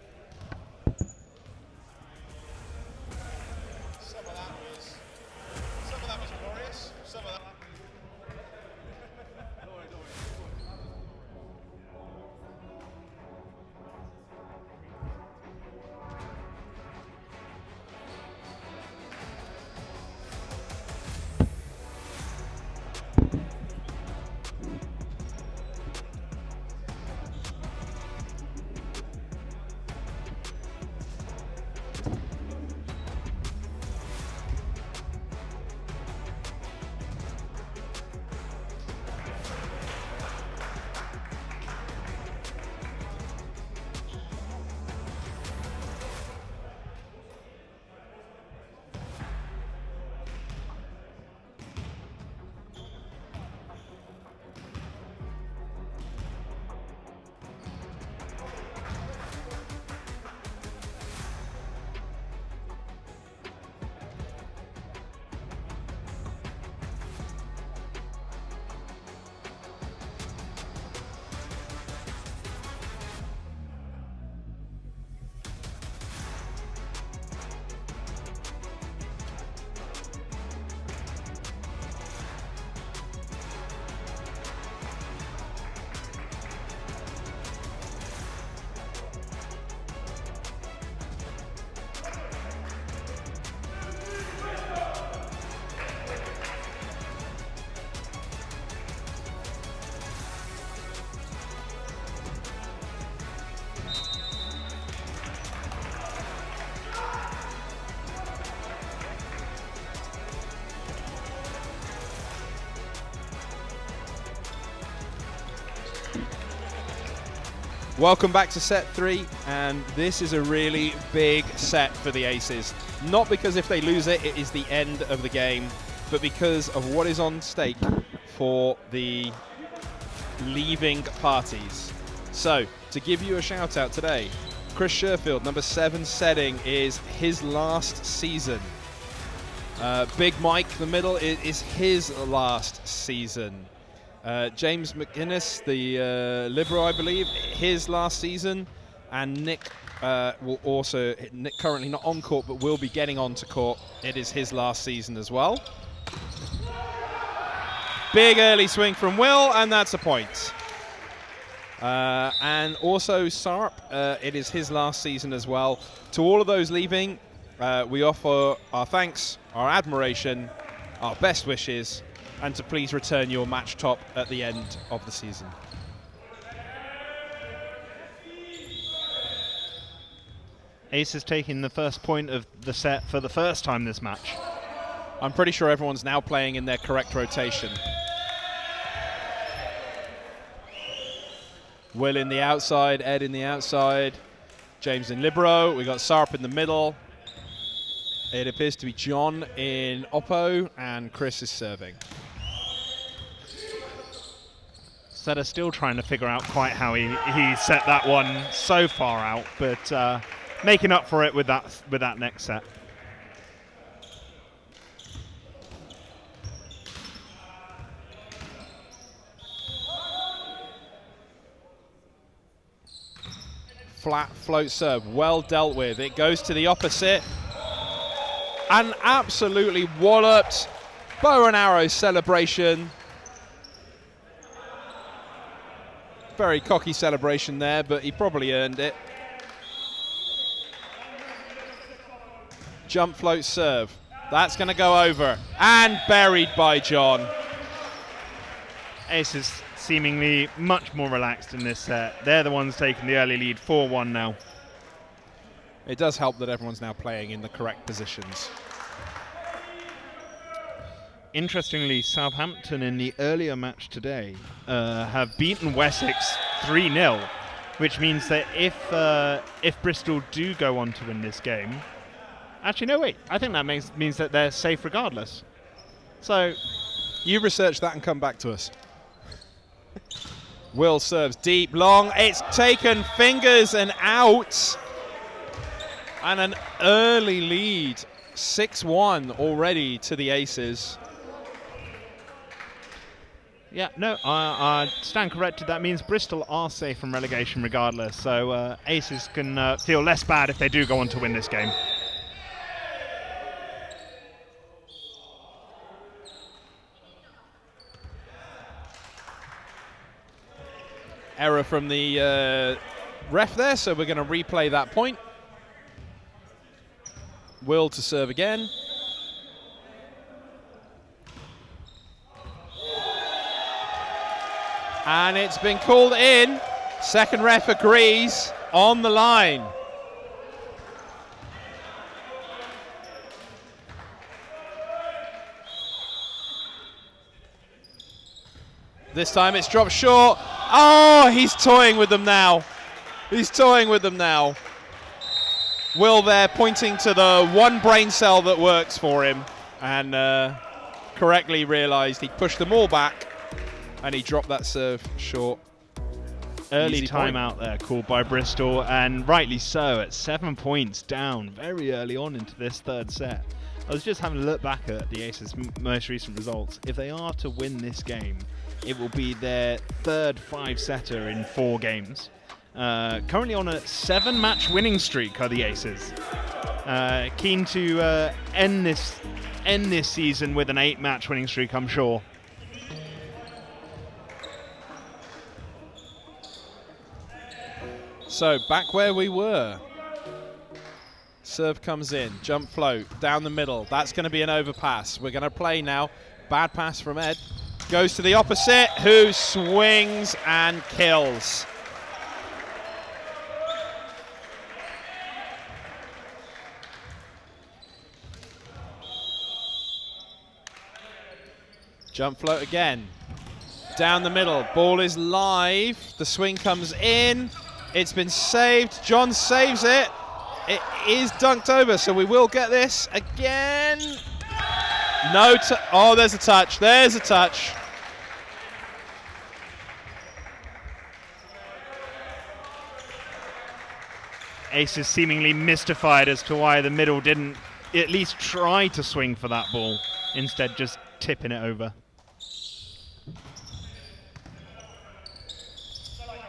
Welcome back to set 3, and this is a really big set for the Aces. Not because if they lose it, it is the end of the game, but because of what is on stake for the leaving parties. So, to give you a shout out today, Chris Sherfield, number 7 setting, is his last season. Big Mike, the middle, is his last season. James McGuinness, the Libero, I believe, his last season. And Nick will also, Nick currently not on court, but will be getting onto court. It is his last season as well. Big early swing from Will, and that's a point. And also Sarp, it is his last season as well. To all of those leaving, we offer our thanks, our admiration, our best wishes, and to please return your match top at the end of the season.
Ace is taking the first point of the set for the first time this match.
I'm pretty sure everyone's now playing in their correct rotation. Will in the outside, Ed in the outside, James in libero. We got Sarp in the middle. It appears to be John in oppo, and Chris is serving.
Setter still trying to figure out quite how he set that one so far out, but making up for it with that next set.
Flat float serve, well dealt with. It goes to the opposite. And absolutely walloped. Bow and arrow celebration. Very cocky celebration there, but he probably earned it. Jump float serve. That's going to go over. And buried by John.
Ace is seemingly much more relaxed in this set. They're the ones taking the early lead, 4-1 now.
It does help that everyone's now playing in the correct positions.
Interestingly, Southampton in the earlier match today have beaten Wessex 3-0, which means that if Bristol do go on to win this game, actually no wait, I think that means that they're safe regardless. So
you research that and come back to us. Will serves deep, long. It's taken fingers and out. And an early lead, 6-1 already to the Aces.
Yeah, no, I stand corrected. That means Bristol are safe from relegation regardless. So Aces can feel less bad if they do go on to win this game.
Error from the ref there, so we're going to replay that point. Will to serve again. And it's been called in. Second ref agrees on the line. This time it's dropped short. Oh, he's toying with them now. He's toying with them now. Will there pointing to the one brain cell that works for him, and correctly realised he pushed them all back and he dropped that serve short.
Early
Easy
timeout there called by Bristol, and rightly so, at 7 points down very early on into this third set. I was just having a look back at the Aces' most recent results. If they are to win this game, it will be their third 5-setter in 4 games. Currently on a 7-match winning streak are the Aces. Keen to end this season with an 8-match winning streak, I'm sure.
So back where we were. Serve comes in, jump float, down the middle. That's going to be an overpass. We're going to play now. Bad pass from Ed. Goes to the opposite, who swings and kills. Jump float again. Down the middle, ball is live. The swing comes in. It's been saved. John saves it. It is dunked over, so we will get this again. No, oh, there's a touch. There's a touch.
Ace is seemingly mystified as to why the middle didn't at least try to swing for that ball, instead just tipping it over.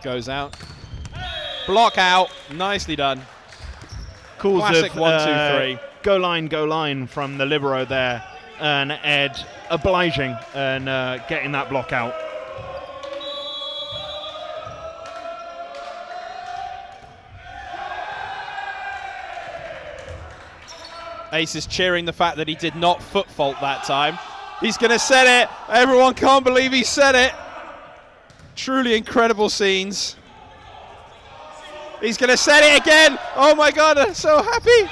Goes out. Block out. Nicely done.
Calls
Classic
of
1, 2, 3.
Go line from the libero there, and Ed obliging and getting that block out.
Ace is cheering the fact that he did not foot fault that time. He's going to set it. Everyone can't believe he set it. Truly incredible scenes. He's going to set it again. Oh my God, I'm so happy.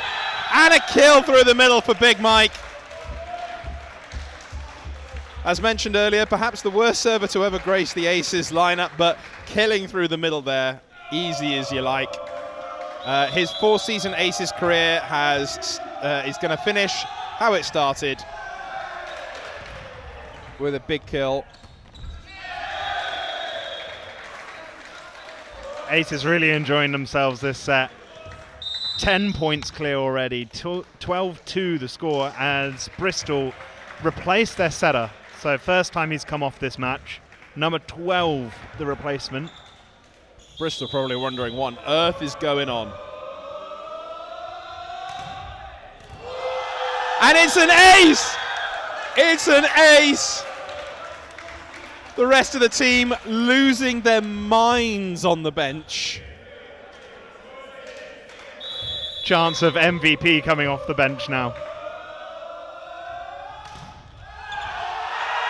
And a kill through the middle for Big Mike. As mentioned earlier, perhaps the worst server to ever grace the Aces lineup, but killing through the middle there, easy as you like. His 4-season Aces career is going to finish how it started, with a big kill.
Aces really enjoying themselves this set. 10 points clear already, 12-2 the score as Bristol replaced their setter. So first time he's come off this match. Number 12, the replacement.
Bristol probably wondering what on earth is going on. And it's an ace! It's an ace! The rest of the team losing their minds on the bench.
Chance of MVP coming off the bench now.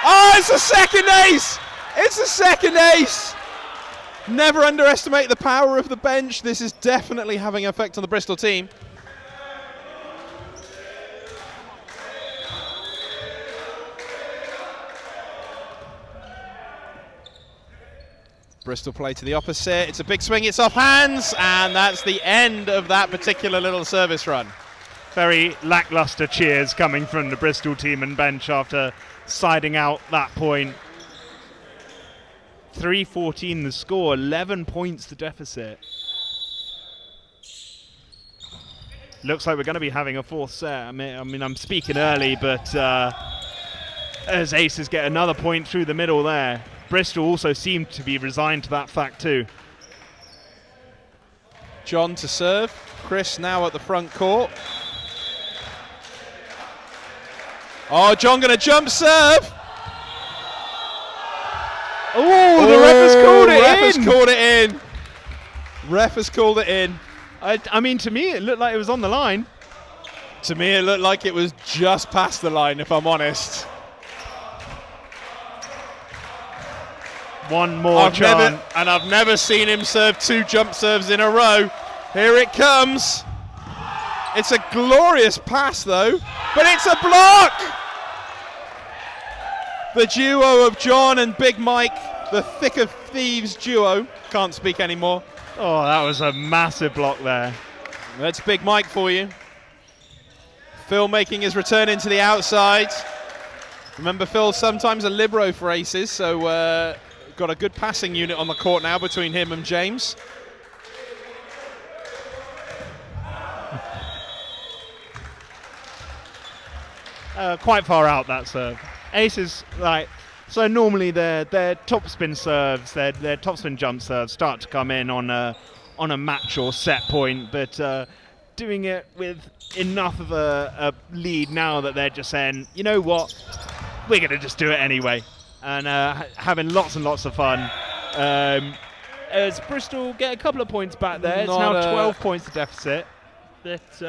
Oh, it's a second ace! It's a second ace! Never underestimate the power of the bench. This is definitely having an effect on the Bristol team. Bristol play to the opposite. It's a big swing, it's off hands, and that's the end of that particular little service run.
Very lackluster cheers coming from the Bristol team and bench after siding out that point. 3-14 the score, 11 points the deficit. Looks like we're going to be having a fourth set. I mean, I'm speaking early, but as Aces get another point through the middle there, Bristol also seemed to be resigned to that fact too.
John to serve. Chris now at the front court. Oh, John going to jump serve.
Oh, the ref has called it in.
Ref has called it in. Ref has called it in.
I mean, to me, it looked like it was on the line.
To me, it looked like it was just past the line, if I'm honest.
One more chance.
I've never seen him serve 2 jump serves in a row. Here it comes. It's a glorious pass, though, but it's a block! The duo of John and Big Mike, the thick of thieves duo. Can't speak anymore.
Oh, that was a massive block there.
That's Big Mike for you. Phil making his return into the outside. Remember, Phil's sometimes a libero for Aces, so got a good passing unit on the court now between him and James.
Quite far out that serve. Aces, like, so normally their topspin serves, their topspin jump serves start to come in on a match or set point, but doing it with enough of a lead now that they're just saying, you know what, we're going to just do it anyway, and having lots and lots of fun. As Bristol get a couple of points back there, it's now 12 points to deficit. But,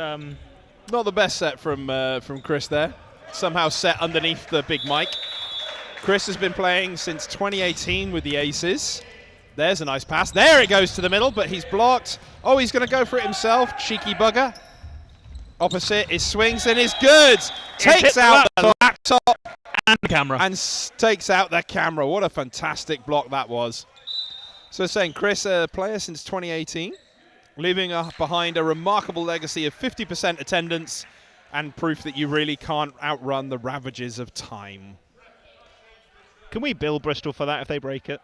not the best set from Chris there. Somehow set underneath the Big Mike. Chris has been playing since 2018 with the Aces. There's a nice pass. There it goes to the middle, but he's blocked. Oh, he's going to go for it himself. Cheeky bugger. Opposite, his swings and is good. Takes out the laptop
and the camera.
And takes out the camera. What a fantastic block that was. So saying Chris, a player since 2018, leaving behind a remarkable legacy of 50% attendance and proof that you really can't outrun the ravages of time.
Can we bill Bristol for that if they break it?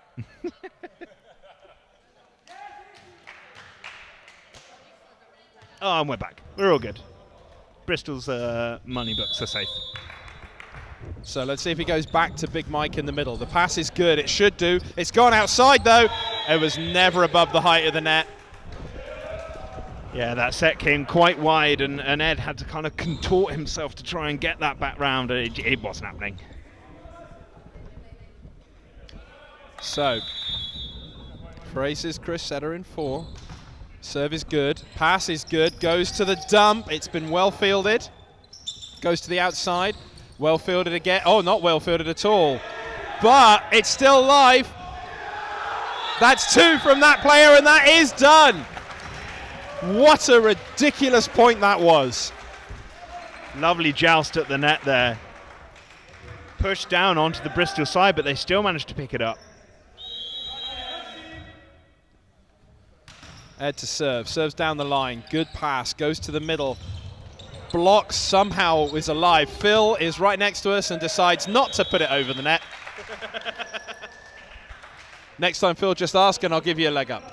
Oh, and we're back. We're all good. Bristol's money books are safe.
So let's see if he goes back to Big Mike in the middle. The pass is good. It should do. It's gone outside, though. It was never above the height of the net.
Yeah, that set came quite wide, and Ed had to kind of contort himself to try and get that back round, and it wasn't happening.
So, for Aces, Chris Setter in 4. Serve is good. Pass is good. Goes to the dump. It's been well fielded. Goes to the outside. Well fielded again. Oh, not well fielded at all. But it's still live. That's 2 from that player, and that is done. What a ridiculous point that was.
Lovely joust at the net there. Pushed down onto the Bristol side, but they still managed to pick it up.
Ed to serve, serves down the line, good pass, goes to the middle. Block somehow is alive. Phil is right next to us and decides not to put it over the net. Next time, Phil, just ask and I'll give you a leg up.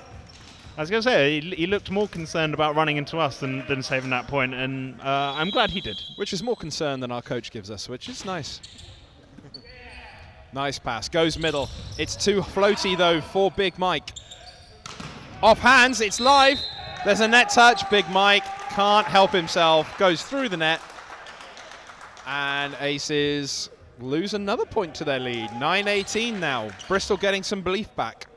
I was going to say, he looked more concerned about running into us than saving that point, and I'm glad he did.
Which is more concern than our coach gives us, which is nice. Nice pass, goes middle. It's too floaty though for Big Mike. Off hands, it's live. There's a net touch. Big Mike can't help himself, goes through the net. And Aces lose another point to their lead. 9-18 now. Bristol getting some belief back.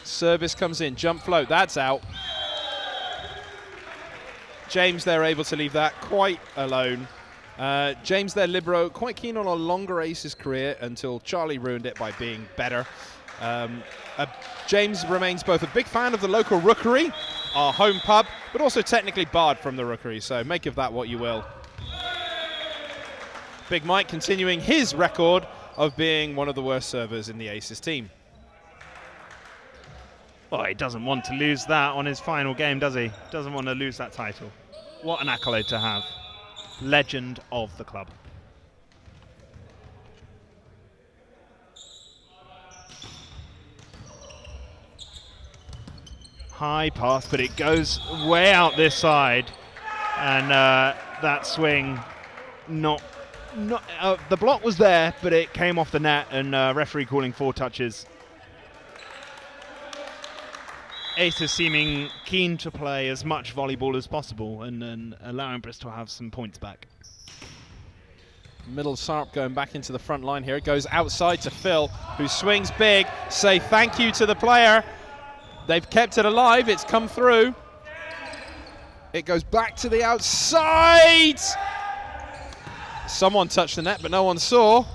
Service comes in, jump float, that's out. James, they're able to leave that quite alone. James, their libero, quite keen on a longer Aces career until Charlie ruined it by being better. James remains both a big fan of the local rookery, our home pub, but also technically barred from the rookery, so make of that what you will. Big Mike continuing his record of being one of the worst servers in the Aces team.
Well, he doesn't want to lose that on his final game, does he? Doesn't want to lose that title. What an accolade to have. Legend of the club. High pass, but it goes way out this side. And that swing, the block was there, but it came off the net, and referee calling 4 touches. Aces seeming keen to play as much volleyball as possible and allowing Bristol to have some points back.
Middle Sarp going back into the front line here. It goes outside to Phil, who swings big. Say thank you to the player. They've kept it alive. It's come through. It goes back to the outside. Someone touched the net, but no one saw.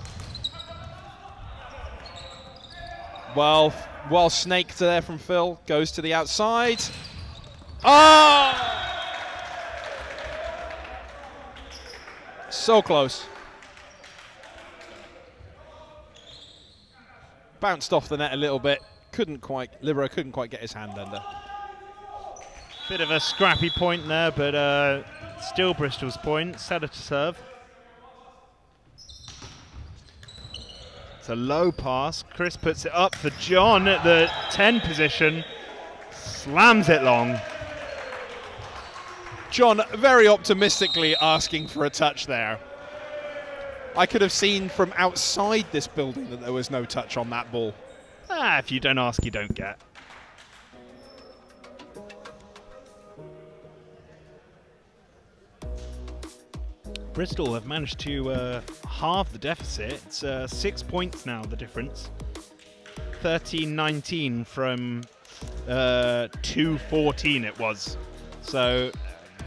Well snaked there from Phil, goes to the outside. Oh! So close. Bounced off the net a little bit. Libero couldn't quite get his hand under.
Bit of a scrappy point there, but still Bristol's point. Setter to serve. It's a low pass. Chris puts it up for John at the 10 position. Slams it long.
John very optimistically asking for a touch there. I could have seen from outside this building that there was no touch on that ball.
If you don't ask, you don't get. Bristol have managed to halve the deficit. It's 6 points now, the difference. 13-19 from 2-14 it was. So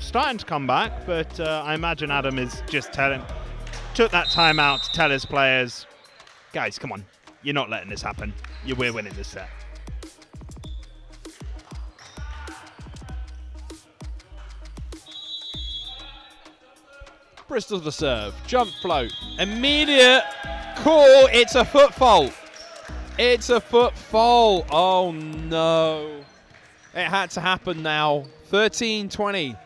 starting to come back, but I imagine Adam is just took that time out to tell his players, guys, come on, you're not letting this happen. We're winning this set.
Bristol to serve, jump float, immediate call, it's a foot fault. It's a foot fault, oh no. It had to happen now, 13-20.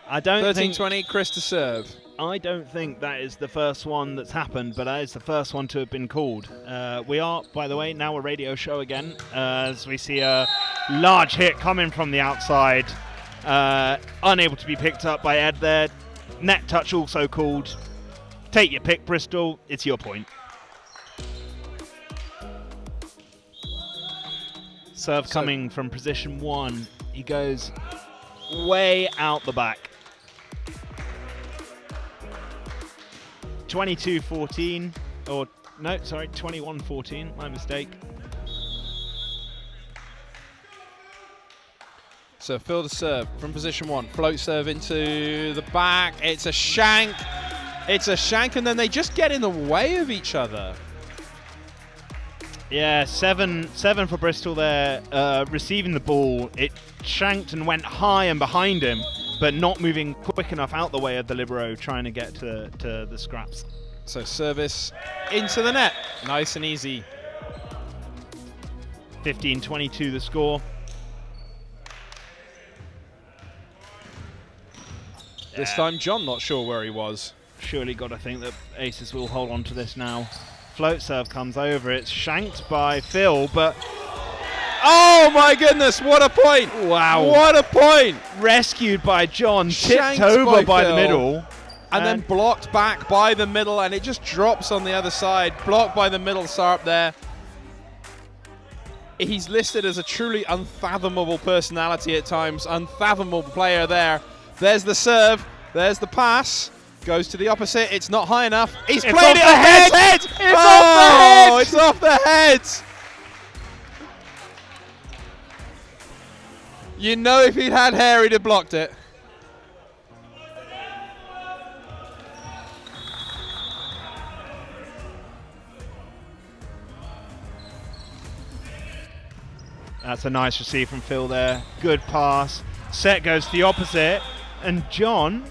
I don't think
13-20, Chris to serve.
I don't think that is the first one that's happened, but that is the first one to have been called. We are, by the way, now a radio show again, as we see a large hit coming from the outside, unable to be picked up by Ed there. Net touch also called. Take your pick, Bristol. It's your point. Serve coming from position 1. He goes way out the back. 22-14, or no, sorry, 21-14, my mistake.
So Phil to serve from position 1, float serve into the back, it's a shank, and then they just get in the way of each other.
Yeah, seven for Bristol there, receiving the ball. It shanked and went high and behind him, but not moving quick enough out the way of the libero trying to get to the scraps.
So service into the net. Nice and easy.
15-22 the score.
This time John not sure where he was.
Surely got to think that Aces will hold on to this now. Float serve comes over. It's shanked by Phil, but
oh my goodness, what a point!
wow.
What a point!
Rescued by John,
Shanked
tipped over by the
Phil.
middle.
And then blocked back by the middle, and it just drops on the other side. Blocked by the middle Sarp there. He's listed as a truly unfathomable personality at times, unfathomable player there. There's the serve, there's the pass. Goes to the opposite, it's not high enough. He's
It's
played
off
it
the
ahead!
head!
It's
It's
off
off the head!
It's off the head! You know if he'd had hair, he'd have blocked it.
That's a nice receive from Phil there. Good pass. Set goes to the opposite, and John.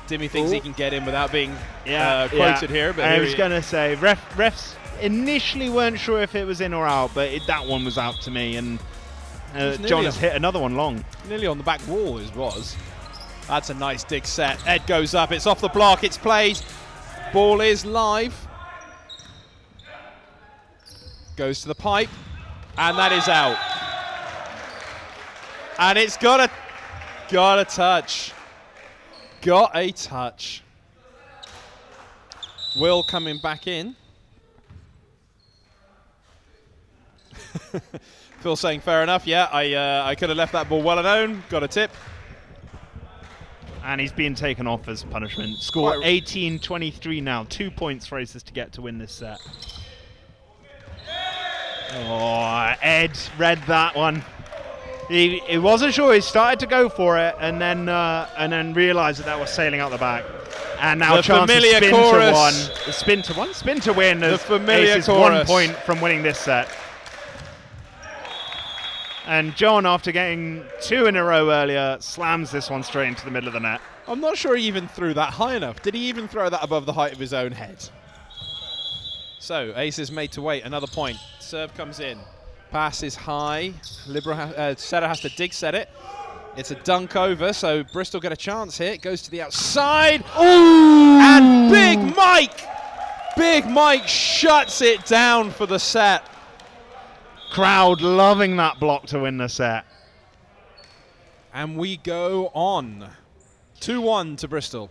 Dimmy thinks he can get in without being
Yeah,
quoted here, but
I
here
was going to say refs initially weren't sure if it was in or out, but that one was out to me, and John has hit another one long.
Nearly on the back wall it was. That's a nice dig set. Ed goes up, it's off the block, it's played. Ball is live. Goes to the pipe, and that is out. And it's got a touch. Got a touch. Will coming back in. Phil saying fair enough. Yeah, I could have left that ball well alone. Got a tip.
And he's being taken off as punishment. Score 18-23 now. 2 points for Aces to get to win this set. Oh, Ed read that one. He wasn't sure. He started to go for it, and then realised that was sailing out the back. And now
the
chance to
familiar
spin
chorus.
to one. Spin to win.
The
As
familiar
Aces
chorus.
1 point from winning this set. And John, after getting 2 in a row earlier, slams this one straight into the middle of the net.
I'm not sure he even threw that high enough. Did he even throw that above the height of his own head? So Aces made to wait. Another point. Serve comes in. Pass is high. Setter has to dig set it. It's a dunk over, so Bristol get a chance here. It goes to the outside. Ooh! And Big Mike shuts it down for the set.
Crowd loving that block to win the set.
And we go on. 2-1 to Bristol.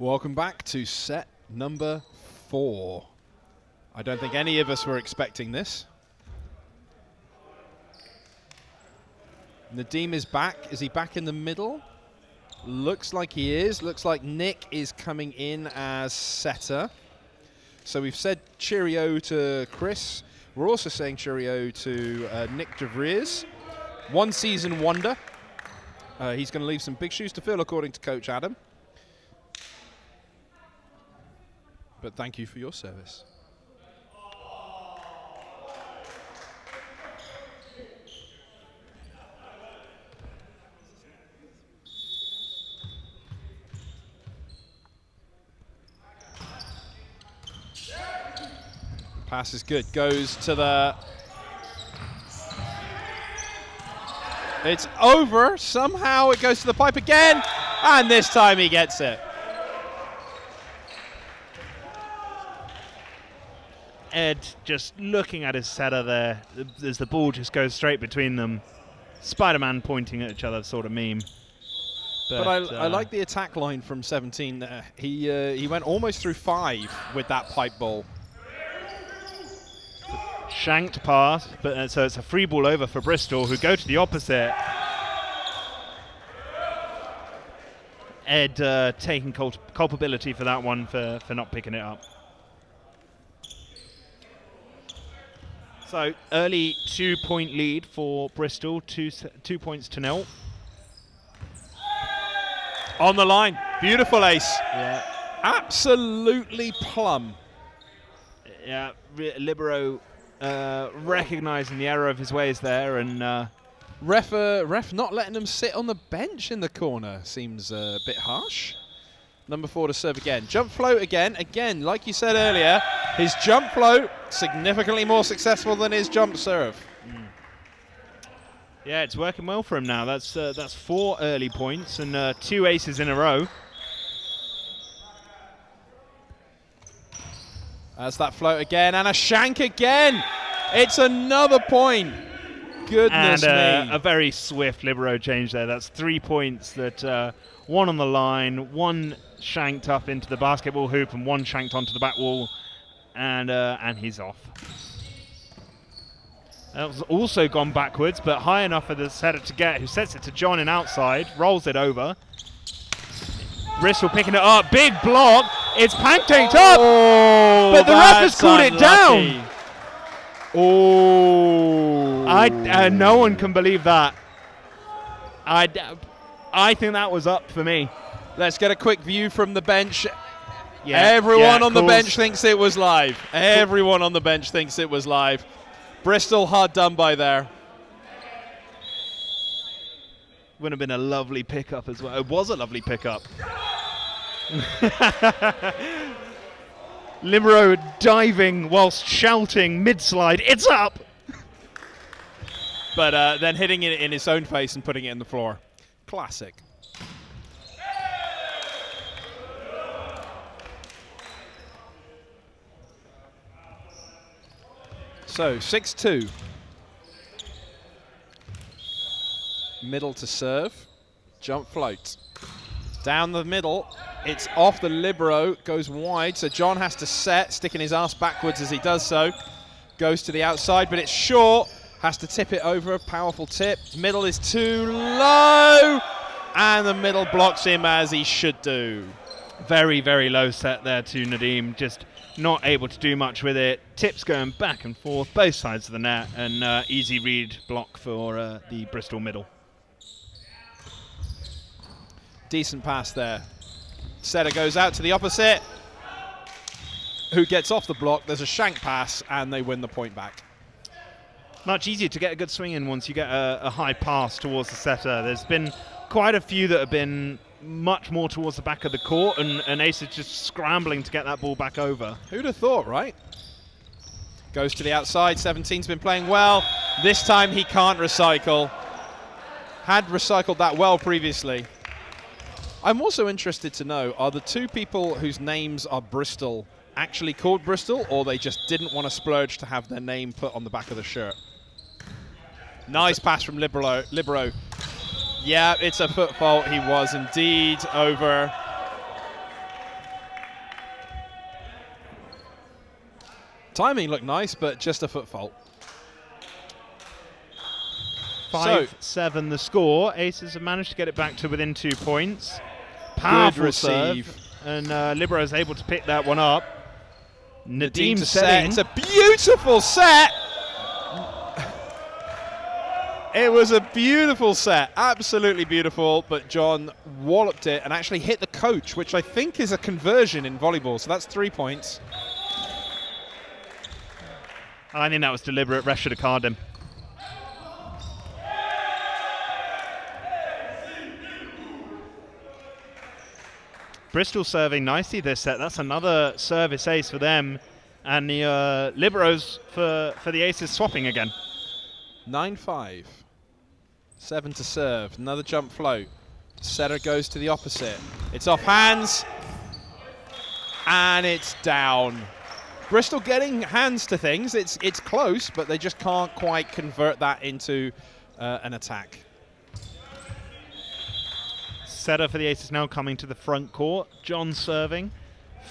Welcome back to set number 4. I don't think any of us were expecting this. Nadim is back. Is he back in the middle? Looks like he is. Looks like Nick is coming in as setter. So we've said cheerio to Chris. We're also saying cheerio to Nick DeVries. 1 season wonder. He's going to leave some big shoes to fill, according to Coach Adam. But thank you for your service. Pass is good. Goes to the... It's over. Somehow it goes to the pipe again. And this time he gets it.
Ed just looking at his setter there as the ball just goes straight between them. Spider-Man pointing at each other sort of meme.
But I like the attack line from 17 there. He went almost through 5 with that pipe ball.
Shanked pass, but so it's a free ball over for Bristol, who go to the opposite. Ed taking culpability for that one for not picking it up. So early 2-point lead for Bristol, 2 points to 0.
On the line, beautiful ace.
Yeah,
Absolutely plumb.
yeah. Libero recognizing the error of his ways there, and
Ref not letting him sit on the bench in the corner seems a bit harsh. Number 4 to serve again. Jump float again. Again, like you said earlier, his jump float significantly more successful than his jump serve.
yeah, it's working well for him now. That's 4 early points and 2 aces in a row.
As that float again and a shank again. It's another point. Goodness
And
me.
a very swift libero change there. That's 3 points. That 1 on the line, 1 shanked up into the basketball hoop, and 1 shanked onto the back wall, and he's off. That was also gone backwards, but high enough for the setter to get, who sets it to John and outside, rolls it over. Bristol picking it up, big block. It's pancaked up, but the ref has called it down.
Oh!
No one can believe that. I think that was up for me.
Let's get a quick view from the bench.
Yeah,
Everyone on the
calls.
bench thinks it was live. Everyone on the bench thinks it was live. Bristol hard done by there.
Would have been a lovely pickup as well. It was a lovely pickup. Libero diving whilst shouting mid-slide, "It's up!"
But then hitting it in his own face and putting it in the floor. Classic. So, 6-2. Middle to serve. Jump float. Down the middle. It's off the libero. Goes wide. So John has to set, sticking his ass backwards as he does so. Goes to the outside, but it's short. Has to tip it over. A powerful tip. Middle is too low. And the middle blocks him as he should do.
Very, very low set there to Nadim. Just not able to do much with it. Tips going back and forth, both sides of the net, and easy read block for the Bristol middle.
Decent pass there. Setter goes out to the opposite. Who gets off the block? There's a shank pass, and they win the point back.
Much easier to get a good swing in once you get a high pass towards the setter. There's been quite a few that have been much more towards the back of the court, and Ace is just scrambling to get that ball back over.
Who'd have thought, right? Goes to the outside. 17's been playing well. This time he can't recycle. Had recycled that well previously. I'm also interested to know, are the 2 people whose names are Bristol actually called Bristol, or they just didn't want to splurge to have their name put on the back of the shirt? Nice pass from Libero. Yeah, it's a foot fault. He was indeed over. Timing looked nice, but just a foot fault.
5-7 the score. Aces have managed to get it back to within 2 points. Powerful
receive.
serve. And Libero is able to pick that one up. Nadim
to
setting.
set. It's a beautiful set. It was a beautiful set, absolutely beautiful, but John walloped it and actually hit the coach, which I think is a conversion in volleyball, so that's 3 points.
I think that was deliberate. Ref should have carded him. Bristol serving nicely this set. That's another service ace for them. And the Liberos for the aces swapping again.
9-5. 7 to serve. Another jump float. Setter goes to the opposite. It's off hands. And it's down. Bristol getting hands to things. It's close, but they just can't quite convert that into an attack.
Setter for the aces now coming to the front court. John serving.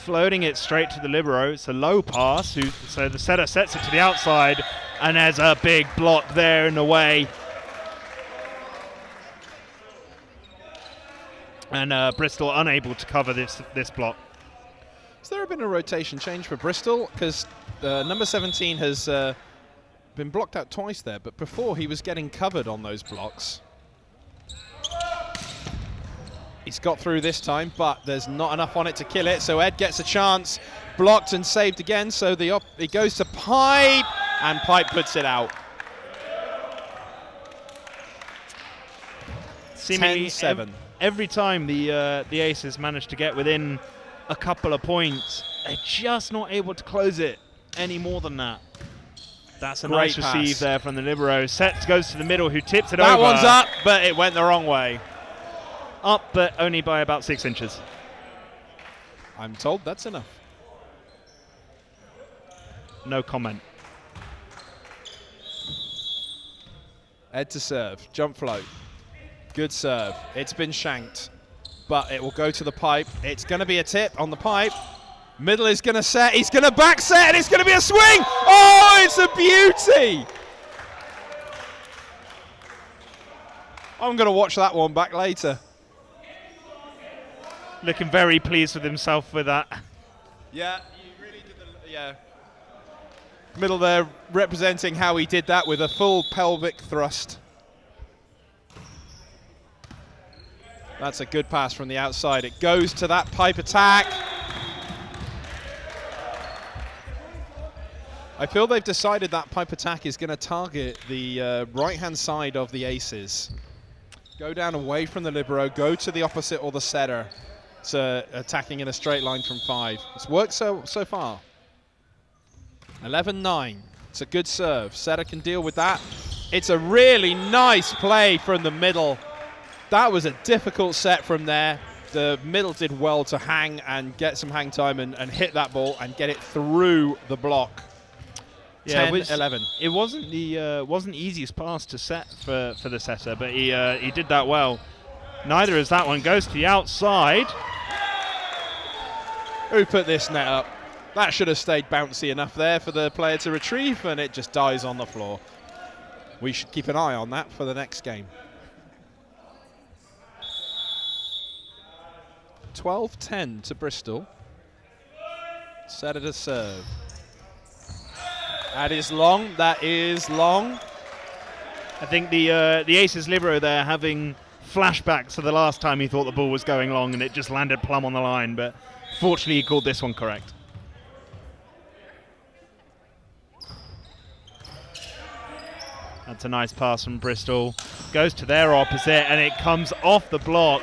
Floating it straight to the Libero. It's a low pass. So the setter sets it to the outside. And there's a big block there in the way. And Bristol unable to cover this block.
Has there been a rotation change for Bristol? Because number 17 has been blocked out twice there, but before he was getting covered on those blocks. He's got through this time, but there's not enough on it to kill it, so Ed gets a chance. Blocked and saved again, so it goes to Pipe, and Pipe puts it out.
Seemingly
10-7.
Every time the aces manage to get within a couple of points, they're just not able to close it any more than that. That's a nice receive there from the Libero. Set goes to the middle, who tips it over.
That one's up, but it went the wrong way.
Up, but only by about 6 inches.
I'm told that's enough.
No comment.
Ed to serve, jump float. Good serve. It's been shanked, but it will go to the pipe. It's going to be a tip on the pipe. Middle is going to set. He's going to back set, and it's going to be a swing. Oh, it's a beauty. I'm going to watch that one back later.
Looking very pleased with himself with that.
Yeah, he really did yeah. Middle there representing how he did that with a full pelvic thrust. That's a good pass from the outside. It goes to that pipe attack. I feel they've decided that pipe attack is going to target the right-hand side of the aces. Go down away from the Libero, go to the opposite or the setter. It's attacking in a straight line from 5. It's worked so far. 11-9. It's a good serve. Setter can deal with that. It's a really nice play from the middle. That was a difficult set from there. The middle did well to hang and get some hang time and hit that ball and get it through the block.
Yeah,
10-11.
It wasn't the wasn't easiest pass to set for the setter, but he did that well. Neither is that one. Goes to the outside.
Who put this net up? That should have stayed bouncy enough there for the player to retrieve, and it just dies on the floor. We should keep an eye on that for the next game. 12-10 to Bristol. Setter to serve. That is long. That is long.
I think the Aces Libero there having flashbacks to the last time he thought the ball was going long and it just landed plumb on the line, but fortunately he called this one correct. That's a nice pass from Bristol. Goes to their opposite and it comes off the block,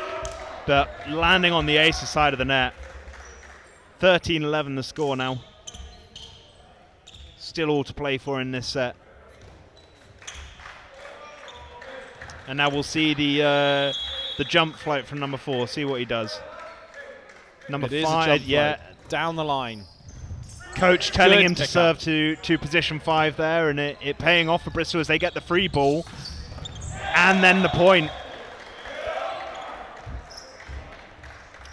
but landing on the Aces side of the net. 13-11 the score now. Still all to play for in this set. And now we'll see the jump float from number 4. See what he does. Number 5, yeah,
down the line.
Coach telling him to serve to position 5 there, and it paying off for Bristol as they get the free ball, and then the point.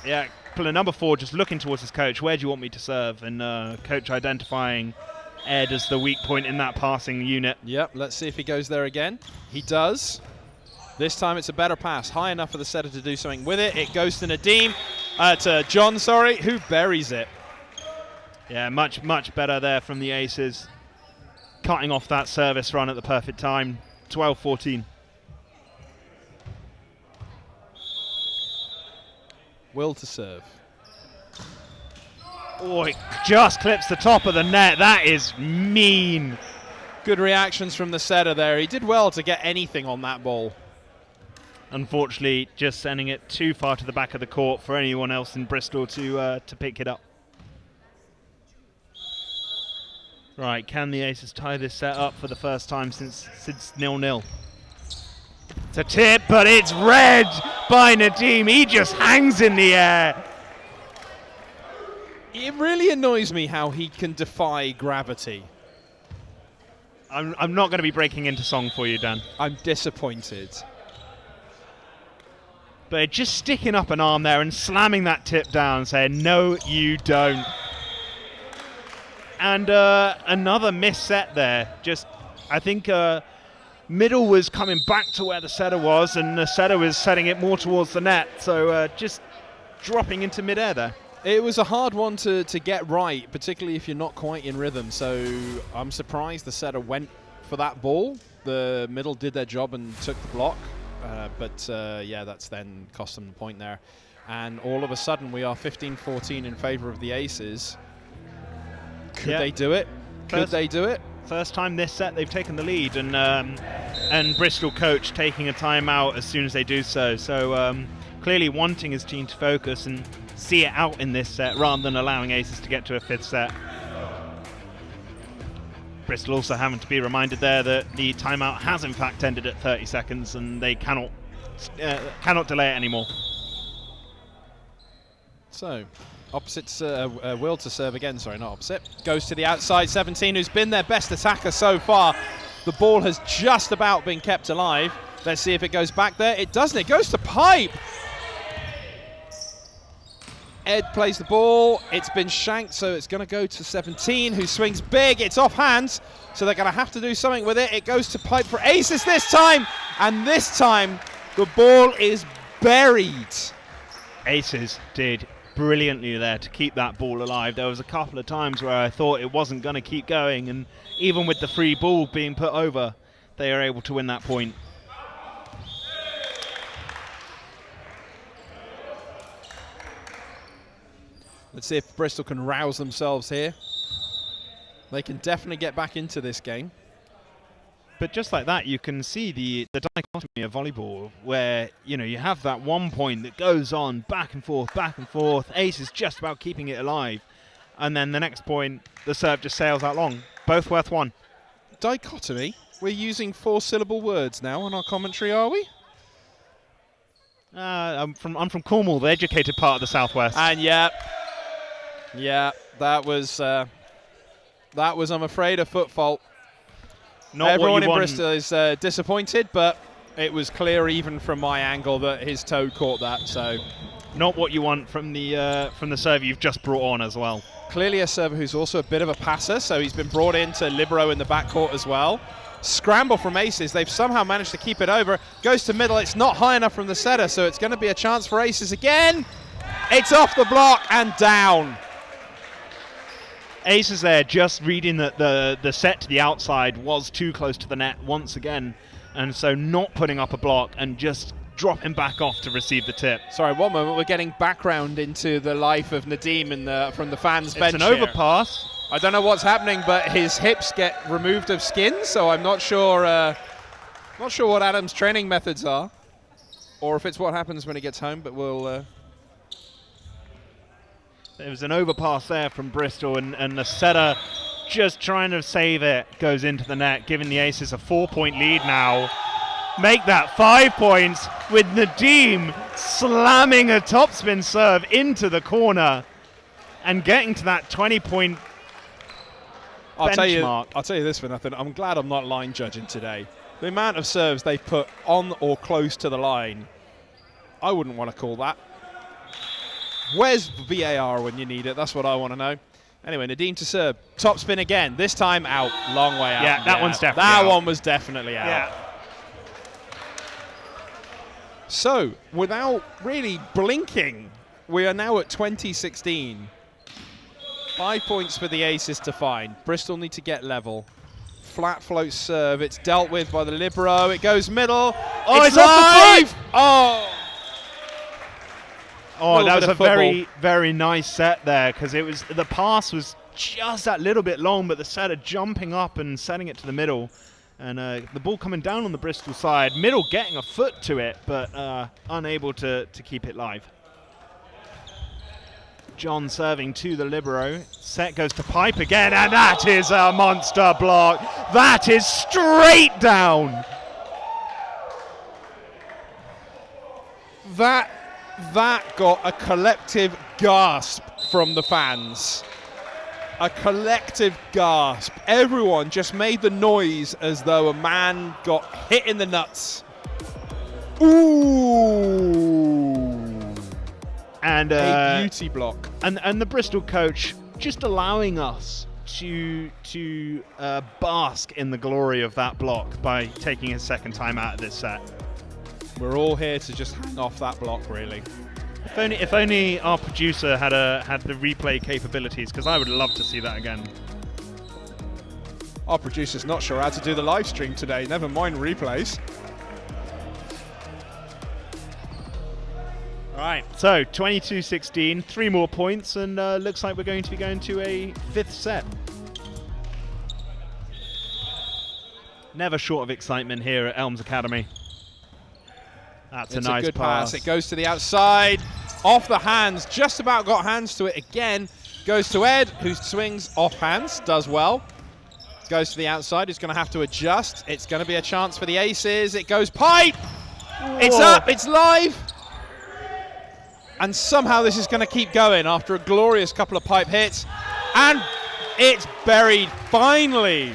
Yeah, player number 4 just looking towards his coach. Where do you want me to serve? And coach identifying Ed as the weak point in that passing unit.
Yep, let's see if he goes there again. He does. This time it's a better pass, high enough for the setter to do something with it. It goes to Nadim, to John, sorry, who buries it.
Yeah, much better there from the Aces. Cutting off that service run at the perfect time. 12-14.
Will to serve.
Oh, it just clips the top of the net. That is mean.
Good reactions from the setter there. He did well to get anything on that ball.
Unfortunately, just sending it too far to the back of the court for anyone else in Bristol to pick it up. Right, can the Aces tie this set up for the first time since 0-0? It's a tip, but it's read by Nadim. He just hangs in the air.
It really annoys me how he can defy gravity.
I'm not going to be breaking into song for you, Dan.
I'm disappointed.
But just sticking up an arm there and slamming that tip down, saying, no, you don't. And another missed set there. Just, I think middle was coming back to where the setter was, and the setter was setting it more towards the net. So just dropping into midair there.
It was a hard one to get right, particularly if you're not quite in rhythm. So I'm surprised the setter went for that ball. The middle did their job and took the block. But yeah, that's then cost them the point there. And all of a sudden, we are 15-14 in favor of the Aces. Could they do it? Could they do it?
First time this set they've taken the lead, and Bristol coach taking a timeout as soon as they do so. So clearly wanting his team to focus and see it out in this set rather than allowing Aces to get to a fifth set. Bristol also having to be reminded there that the timeout has in fact ended at 30 seconds and they cannot delay it anymore.
So, opposite Will to serve again, sorry, not opposite. Goes to the outside, 17, who's been their best attacker so far. The ball has just about been kept alive. Let's see if it goes back there. It doesn't, it goes to Pipe. Ed plays the ball, it's been shanked, so it's going to go to 17, who swings big, it's off hands, so they're going to have to do something with it. It goes to Pipe for Aces this time, and this time the ball is buried.
Aces did brilliantly there to keep that ball alive. There was a couple of times where I thought it wasn't going to keep going, and even with the free ball being put over, they are able to win that point.
Let's see if Bristol can rouse themselves here. They can definitely get back into this game.
But just like that, you can see the dichotomy of volleyball where, you know, you have that one point that goes on back and forth. Ace is just about keeping it alive. And then the next point, the serve just sails out long. Both worth one.
Dichotomy? We're using 4-syllable words now on our commentary, are we?
I'm from Cornwall, the educated part of the Southwest.
And yeah, that was, I'm afraid, a foot fault.
Not
Everyone in Bristol is disappointed, but it was clear even from my angle that his toe caught that. So,
not what you want from the serve you've just brought on as well.
Clearly a server who's also a bit of a passer, so he's been brought in to libero in the backcourt as well. Scramble from Aces. They've somehow managed to keep it over. Goes to middle. It's not high enough from the setter, so it's going to be a chance for Aces again. It's off the block and down.
Aces there just reading that the set to the outside was too close to the net once again, and so not putting up a block and just dropping back off to receive the tip.
Sorry, one moment. We're getting background into the life of Nadim from the fans' bench.
It's an overpass.
I don't know what's happening, but his hips get removed of skin, so I'm not sure what Adam's training methods are, or if it's what happens when he gets home, but we'll...
There was an overpass there from Bristol, and the setter just trying to save it goes into the net, giving the Aces a 4-point lead now. Make that 5 points with Nadim slamming a topspin serve into the corner and getting to that 20-point benchmark.
I'll tell you this for nothing. I'm glad I'm not line judging today. The amount of serves they've put on or close to the line, I wouldn't want to call that. Where's VAR when you need it? That's what I want to know. Anyway, Nadim to serve. Top spin again. This time out. Long way out.
Yeah, that one's definitely
That
out.
one was definitely out.
Yeah.
So, without really blinking, we are now at 2016. 5 points for the aces to find. Bristol need to get level. Flat float serve. It's dealt with by the libero. It goes middle.
Oh, it's
live!
off the foot!
Oh,
That was a
football.
very, very nice set there, because the pass was just that little bit long, but the setter jumping up and setting it to the middle. And the ball coming down on the Bristol side. Middle getting a foot to it, but unable to keep it live. John serving to the libero. Set goes to Pipe again, and that is a monster block. That is straight down.
That got a collective gasp from the fans. A collective gasp. Everyone just made the noise as though a man got hit in the nuts. Ooh.
And
a beauty block.
And the Bristol coach just allowing us to bask in the glory of that block by taking his second time out of this set.
We're all here to just hang off that block, really.
If only our producer had the replay capabilities, because I would love to see that again.
Our producer's not sure how to do the live stream today, never mind replays.
Right, so 22-16, 3 more points, and looks like we're going to be going to a 5th set. Never short of excitement here at Elms Academy. That's
It's
a nice
good
pass.
It goes to the outside, off the hands, just about got hands to it again. Goes to Ed, who swings off hands, does well. Goes to the outside, he's going to have to adjust. It's going to be a chance for the aces. It goes Pipe. It's up, it's live. And somehow this is going to keep going after a glorious couple of Pipe hits. And it's buried, finally.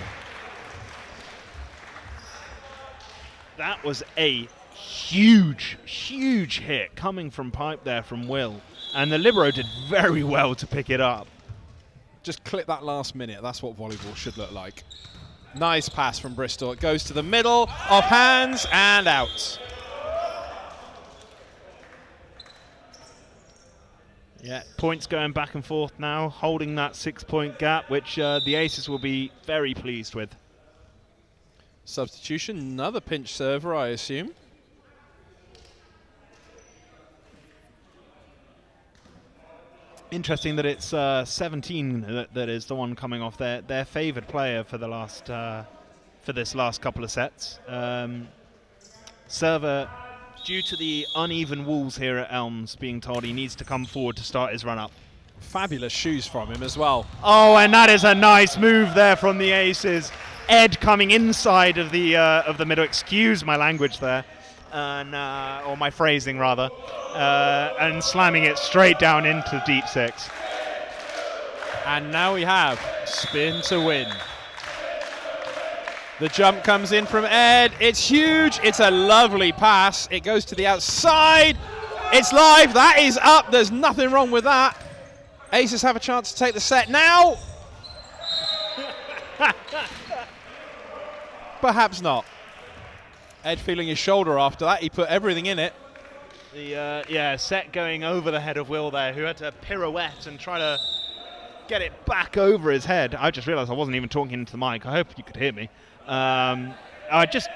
That was a huge, huge hit coming from Pipe there from Will. And the libero did very well to pick it up.
Just clip that last minute. That's what volleyball should look like. Nice pass from Bristol. It goes to the middle, off hands, and out.
Yeah, points going back and forth now, holding that 6-point gap, which the aces will be very pleased with.
Substitution, another pinch server, I assume.
Interesting that it's 17 that is the one coming off their favoured player for the last for this last couple of sets. Server, due to the uneven walls here at Elms, being told he needs to come forward to start his run up.
Fabulous shoes from him as well.
Oh, and that is a nice move there from the aces. Ed coming inside of the middle. Excuse my language there, and or my phrasing rather, and slamming it straight down into deep 6.
And now we have spin to win. The jump comes in from Ed. It's huge. It's a lovely pass. It goes to the outside. It's live. That is up. There's nothing wrong with that. Aces have a chance to take the set now. Perhaps not. Ed feeling his shoulder after that. He put everything in it.
The set going over the head of Will there, who had to pirouette and try to get it back over his head. I just realised I wasn't even talking into the mic. I hope you could hear me. I just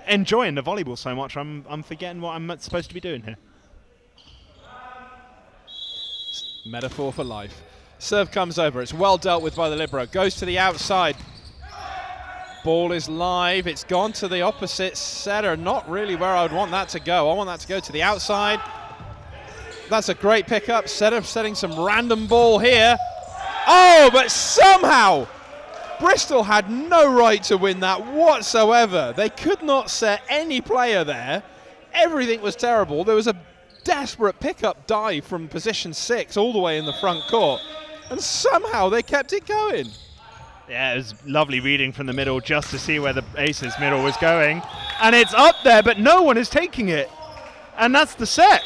enjoying the volleyball so much. I'm forgetting what I'm supposed to be doing here.
Metaphor for life. Serve comes over. It's well dealt with by the libero. Goes to the outside. Ball is live. It's gone to the opposite setter. Not really where I would want that to go. I want that to go to the outside. That's a great pickup. Setter setting some random ball here. Oh, but somehow Bristol had no right to win that whatsoever. They could not set any player there. Everything was terrible. There was a desperate pickup dive from position 6 all the way in the front court. And somehow they kept it going.
Yeah, it was lovely reading from the middle just to see where the aces middle was going. And it's up there, but no one is taking it. And that's the set.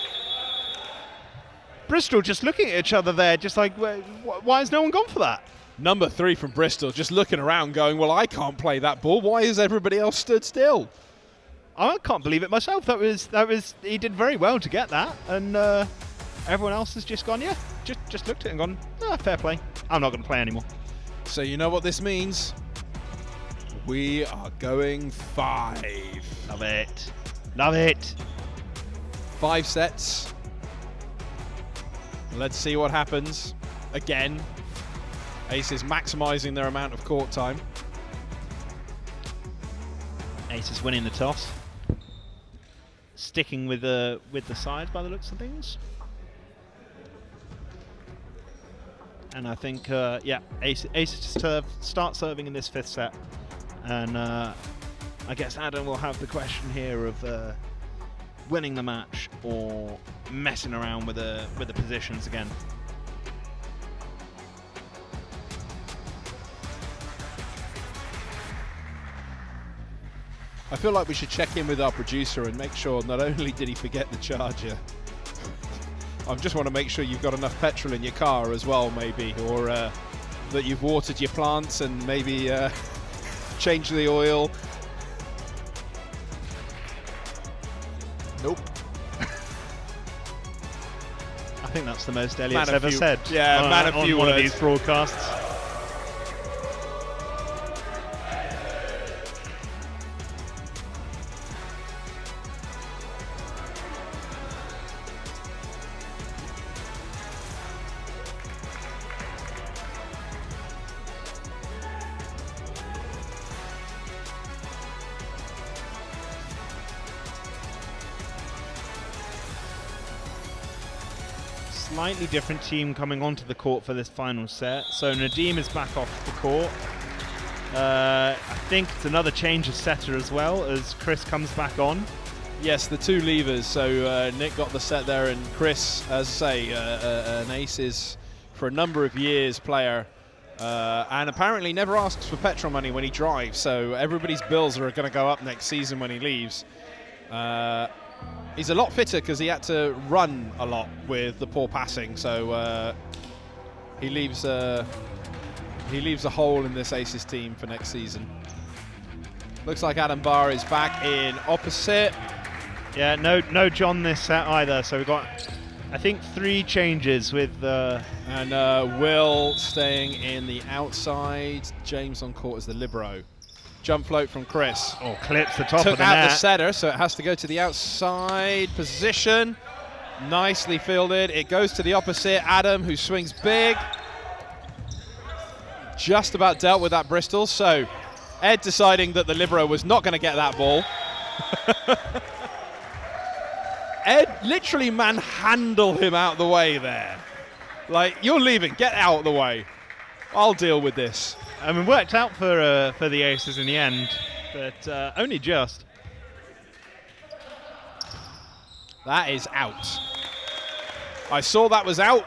Bristol just looking at each other there, just like, why has no one gone for that?
Number 3 from Bristol, just looking around going, well, I can't play that ball. Why is everybody else stood still?
I can't believe it myself. That was he did very well to get that, and everyone else has just gone, yeah, just looked at it and gone, fair play. I'm not going to play anymore.
So you know what this means? We are going 5.
Love it. Love it.
5 sets. Let's see what happens. Again, Aces maximising their amount of court time.
Aces winning the toss. Sticking with the side by the looks of things. And I think, Aces start serving in this 5th set. And I guess Adam will have the question here of winning the match or messing around with the positions again.
I feel like we should check in with our producer and make sure not only did he forget the charger, I just want to make sure you've got enough petrol in your car as well, maybe, or that you've watered your plants and maybe changed the oil. Nope.
I think that's the most Elliot's ever said.
Yeah, man of few
on one
words.
of these broadcasts. Slightly different team coming onto the court for this final set. So Nadim is back off the court. I think it's another change of setter as well as Chris comes back on.
Yes, the 2 levers. So Nick got the set there, and Chris, as I say, an Aces for a number of years player, and apparently never asks for petrol money when he drives. So everybody's bills are going to go up next season when he leaves. He's a lot fitter because he had to run a lot with the poor passing, so he leaves a hole in this Aces team for next season. Looks like Adam Barr is back in opposite.
Yeah, no John this set either. So we've got, I think, 3 changes with
and Will staying in the outside. James on court as the libero. Jump float from Chris.
Oh, clips the top of
Took
the
out
net.
the setter, so it has to go to the outside position. Nicely fielded. It goes to the opposite. Adam, who swings big. Just about dealt with that Bristol. So Ed deciding that the libero was not going to get that ball. Ed literally manhandled him out the way there. Like, you're leaving. Get out of the way. I'll deal with this.
I mean, worked out for the Aces in the end, but only just.
That is out. I saw that was out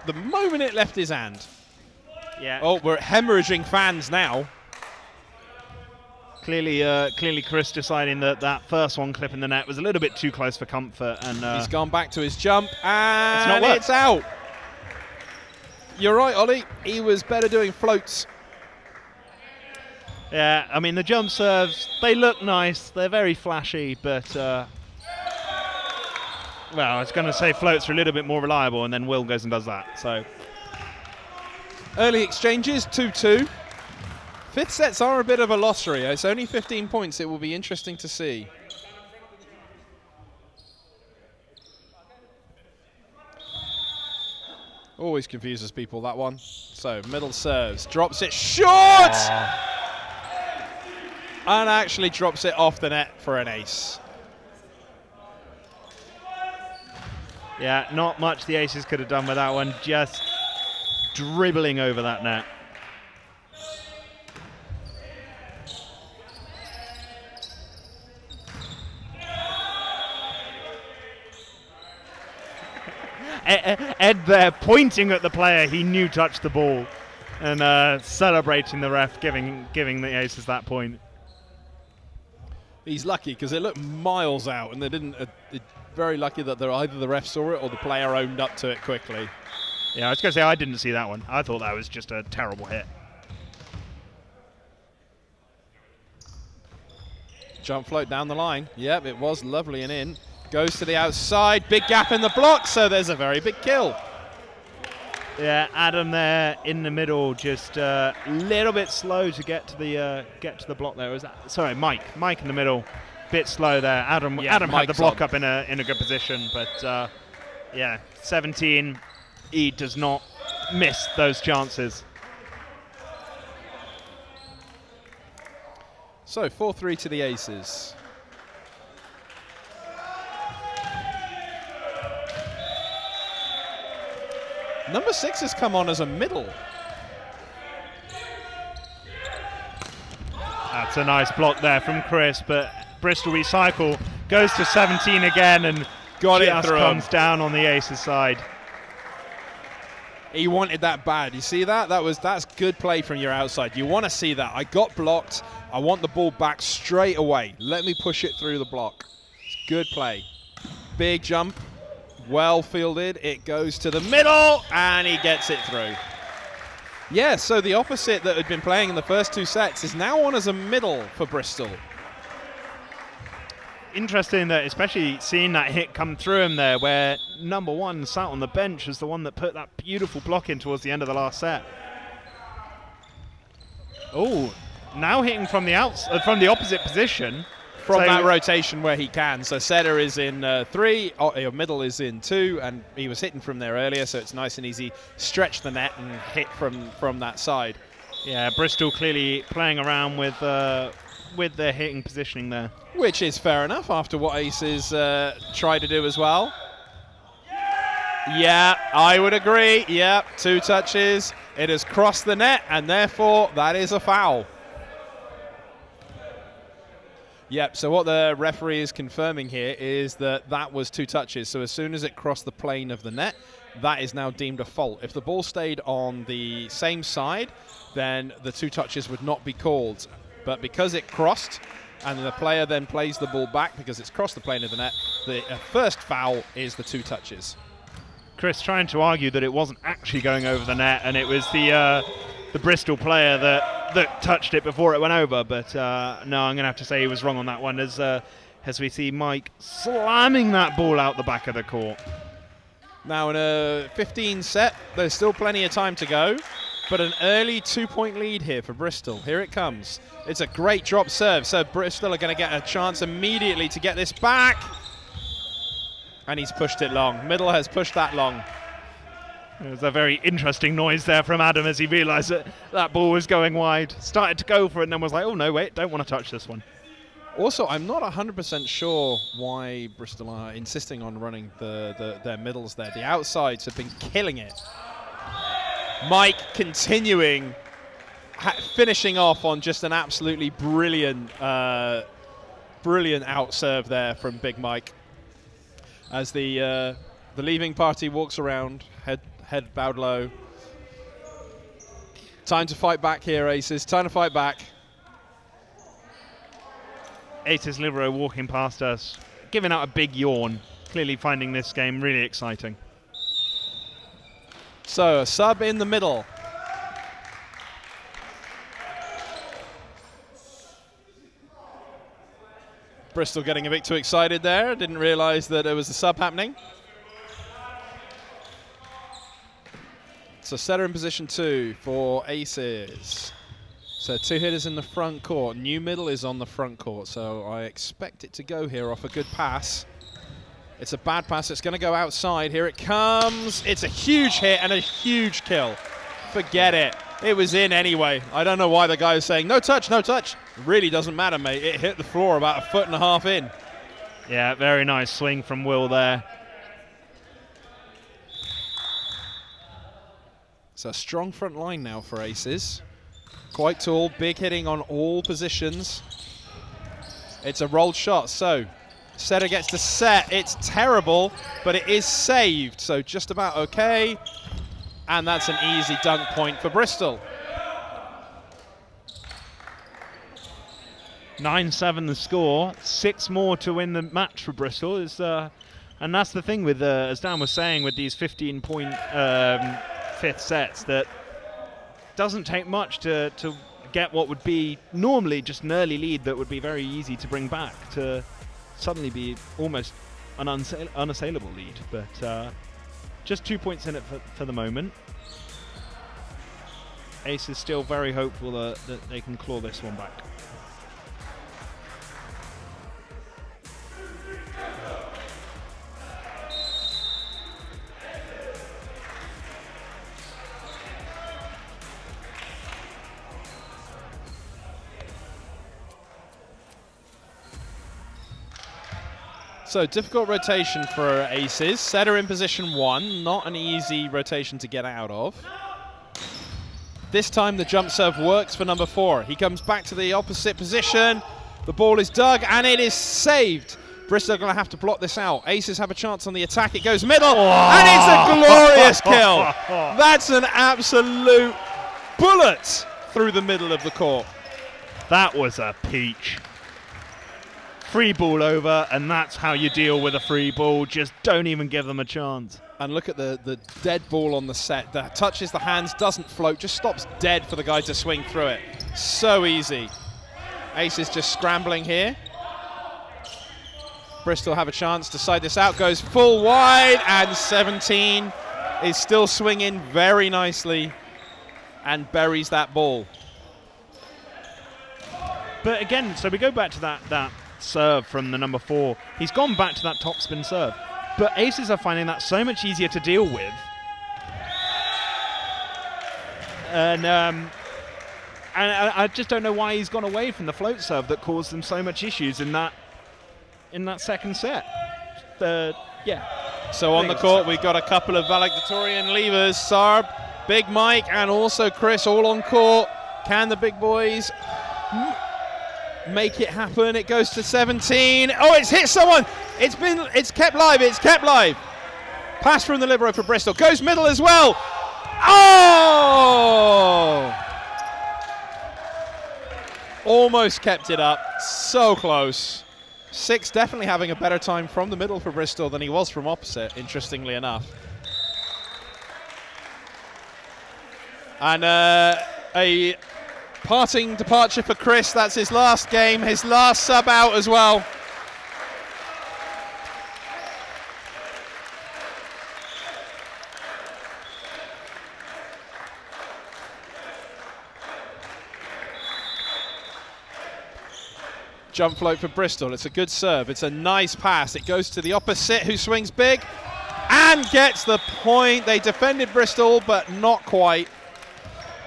the moment it left his hand.
Yeah.
Oh, we're hemorrhaging fans now.
Clearly, Chris deciding that that first one clipping the net was a little bit too close for comfort, and
He's gone back to his jump, and
not
it's out. You're right, Ollie. He was better doing floats.
Yeah, I mean, the jump serves, they look nice. They're very flashy, but, well, I was going to say floats are a little bit more reliable, and then Will goes and does that. So
Early exchanges, 2-2. 5th sets are a bit of a lottery. It's only 15 points. It will be interesting to see. Always confuses people, that one. So, middle serves, drops it short! And actually drops it off the net for an ace.
yeah, not much the Aces could have done with that one. Just dribbling over that net. Ed there pointing at the player he knew touched the ball and celebrating the ref giving the Aces that point.
He's lucky because it looked miles out and they didn't very lucky that either the ref saw it or the player owned up to it quickly.
Yeah, I was going to say I didn't see that one. I thought that was just a terrible hit.
Jump float down the line. Yep, it was lovely and in. Goes to the outside. Big gap in the block, so there's a very big kill.
Yeah, Adam there in the middle, just a little bit slow to get to the block there. Was that? Sorry, Mike in the middle, bit slow there. Adam had the block up in a good position, but yeah, 17. He does not miss those chances.
So 4-3 to the Aces. Number 6 has come on as a middle.
That's a nice block there from Chris, but Bristol recycle, goes to 17 again and
Got it
just
through
comes
him.
down on the Aces side.
He wanted that bad. You see that? That's good play from your outside. You want to see that. I got blocked. I want the ball back straight away. Let me push it through the block. It's good play. Big jump. Well fielded. It goes to the middle, and he gets it through. Yeah, so the opposite that had been playing in the first 2 sets is now on as a middle for Bristol.
Interesting that, especially seeing that hit come through him there, where number 1 sat on the bench was the one that put that beautiful block in towards the end of the last set. Oh, now hitting from the from the opposite position.
From
So-
that rotation where he can. So setter is in 3, your middle is in 2, and he was hitting from there earlier, so it's nice and easy. Stretch the net and hit from that side.
Yeah, Bristol clearly playing around with their hitting positioning there.
Which is fair enough after what Aces tried to do as well. Yeah, I would agree. Yeah, 2 touches. It has crossed the net, and therefore that is a foul. Yep, so what the referee is confirming here is that was 2 touches. So as soon as it crossed the plane of the net, that is now deemed a fault. If the ball stayed on the same side, then the 2 touches would not be called. But because it crossed, and the player then plays the ball back because it's crossed the plane of the net, the first foul is the 2 touches.
Chris trying to argue that it wasn't actually going over the net, and it was the Bristol player that touched it before it went over. But no, I'm going to have to say he was wrong on that one, as we see Mike slamming that ball out the back of the court.
Now in a 15 set, there's still plenty of time to go, but an early 2-point lead here for Bristol. Here it comes. It's a great drop serve, so Bristol are going to get a chance immediately to get this back. And he's pushed it long. Middle has pushed that long.
There's a very interesting noise there from Adam as he realised that ball was going wide. Started to go for it and then was like, oh no, wait, don't want to touch this one.
Also, I'm not 100% sure why Bristol are insisting on running their middles there. The outsides have been killing it. Mike continuing, finishing off on just an absolutely brilliant out serve there from Big Mike. As the leaving party walks around, head bowed low. Time to fight back here, Aces. Time to fight back.
Aces Libero walking past us, giving out a big yawn, clearly finding this game really exciting.
So, a sub in the middle. Bristol getting a bit too excited there. Didn't realise that there was a sub happening. So setter in position 2 for Aces. So 2 hitters in the front court. New middle is on the front court, so I expect it to go here off a good pass. It's a bad pass. It's going to go outside. Here it comes. It's a huge hit and a huge kill. Forget it. It was in anyway. I don't know why the guy is saying, no touch, no touch. It really doesn't matter, mate. It hit the floor about 1.5 feet in.
Yeah, very nice swing from Will there.
So a strong front line now for Aces. Quite tall, big hitting on all positions. It's a rolled shot, so setter gets the set. It's terrible, but it is saved, so just about okay. And that's an easy dunk point for Bristol.
9-7 the score. 6 more to win the match for Bristol. Is And that's the thing with, as Dan was saying, with these 15-point fifth sets, that doesn't take much to get what would be normally just an early lead that would be very easy to bring back to suddenly be almost an unassailable lead. But just 2 points in it for the moment. Ace is still very hopeful that they can claw this one back.
So difficult rotation for aces. Setter in position 1, not an easy rotation to get out of. This time the jump serve works for number 4. He comes back to the opposite position. The ball is dug and it is saved. Bristol are going to have to block this out. Aces have a chance on the attack. It goes middle and it's a glorious kill. That's an absolute bullet through the middle of the court.
That was a peach. Free ball over, and that's how you deal with a free ball. Just don't even give them a chance.
And look at the dead ball on the set. That touches the hands, doesn't float, just stops dead for the guy to swing through it. So easy. Ace is just scrambling here. Bristol have a chance to side this out. Goes full wide, and 17 is still swinging very nicely and buries that ball.
But again, so we go back to that serve from the number 4. He's gone back to that topspin serve. But aces are finding that so much easier to deal with. And I just don't know why he's gone away from the float serve that caused them so much issues in that second set. Yeah.
So on the court, we've got a couple of valedictorian leavers. Sarb, Big Mike, and also Chris all on court. Can the big boys make it happen? It goes to 17. Oh, it's hit someone. It's kept live. It's kept live. Pass from the libero for Bristol. Goes middle as well. Oh! Almost kept it up. So close. 6 definitely having a better time from the middle for Bristol than he was from opposite, interestingly enough. And a parting departure for Chris. That's his last game, his last sub out as well. Jump float for Bristol. It's a good serve. It's a nice pass. It goes to the opposite, who swings big and gets the point. They defended Bristol, but not quite.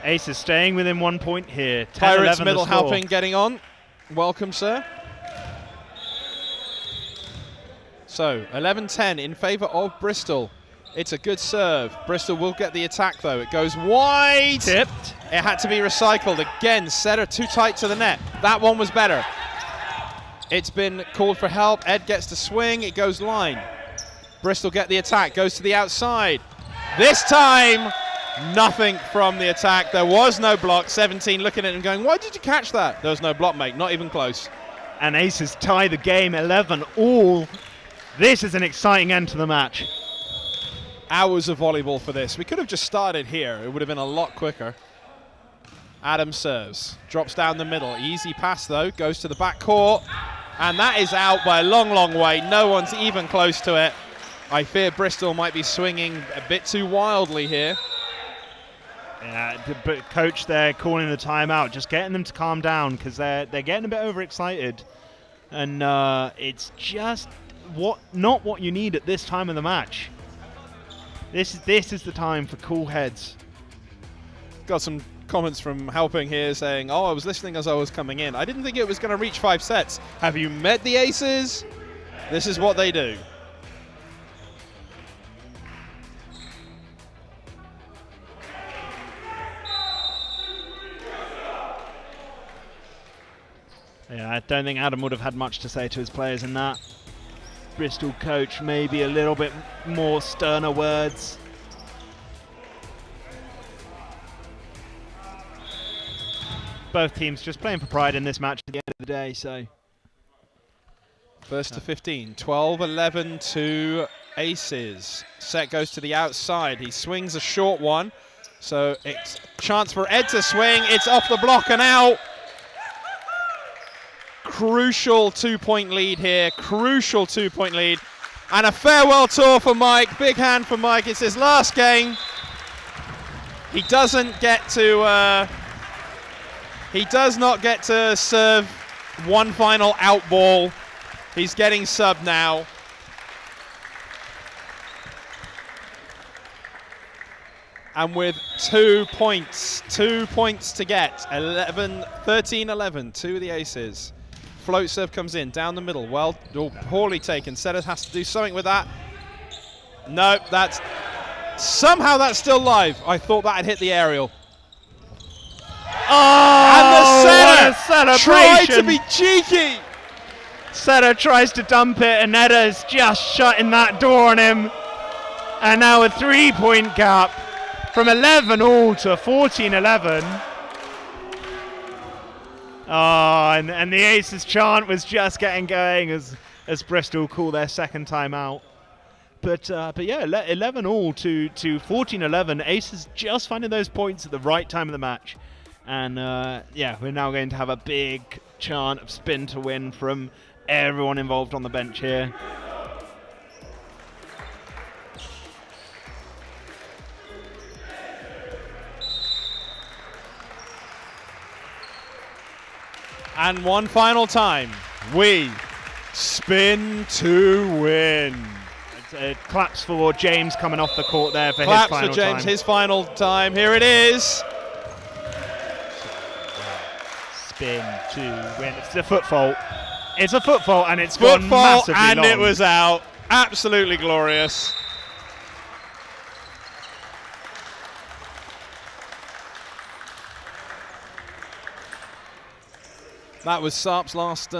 Ace is staying within 1 point here.
Pirates middle helping, getting on. Welcome, sir. So 11-10 in favour of Bristol. It's a good serve. Bristol will get the attack though. It goes wide.
Tipped.
It had to be recycled. Again, setter too tight to the net. That one was better. It's been called for help. Ed gets to swing. It goes line. Bristol get the attack. Goes to the outside. This time, nothing from the attack. There was no block. 17 looking at him going, why did you catch that? There was no block, mate. Not even close.
And Aces tie the game 11-all. This is an exciting end to the match.
Hours of volleyball for this. We could have just started here. It would have been a lot quicker. Adam serves. Drops down the middle. Easy pass, though. Goes to the back court. And that is out by a long, long way. No one's even close to it. I fear Bristol might be swinging a bit too wildly here.
Yeah, but coach there calling the timeout, just getting them to calm down because they're getting a bit overexcited. And it's just not what you need at this time of the match. This is the time for cool heads.
Got some comments from Helping here saying, oh, I was listening as I was coming in. I didn't think it was going to reach 5 sets. Have you met the Aces? This is what they do.
Yeah, I don't think Adam would have had much to say to his players in that. Bristol coach maybe a little bit more sterner words. Both teams just playing for pride in this match at the end of the day, so
First to 15, 12-11 to aces. Set goes to the outside. He swings a short one. So it's a chance for Ed to swing. It's off the block and out. Crucial 2-point lead here. Crucial 2-point lead. And a farewell tour for Mike. Big hand for Mike. It's his last game. He doesn't get to... he does not get to serve one final out ball. He's getting subbed now. And with 2 points to get, 13-11 to the aces. Float serve comes in, down the middle, poorly taken. Setter has to do something with that. No, somehow that's still live. I thought that had hit the aerial.
Oh,
and the setter tried to
celebration.
be cheeky.
Setter tries to dump it, and Edda's just shutting that door on him. And now a 3-point gap from 11-all to 14-11. Oh, and the Aces chant was just getting going as Bristol call their second time out. But yeah, 11-all to 14-11. Aces just finding those points at the right time of the match. And yeah, we're now going to have a big chant of spin to win from everyone involved on the bench here.
And one final time, we spin to win.
Claps for James coming off the court there for
Claps
his final
for James,
time.
his final time. Here it is.
Spin to win. It's a foot fault. It's a foot fault, and it's
Foot
gone
fault,
massively
and
long.
it was out. Absolutely glorious. That was Sarp's last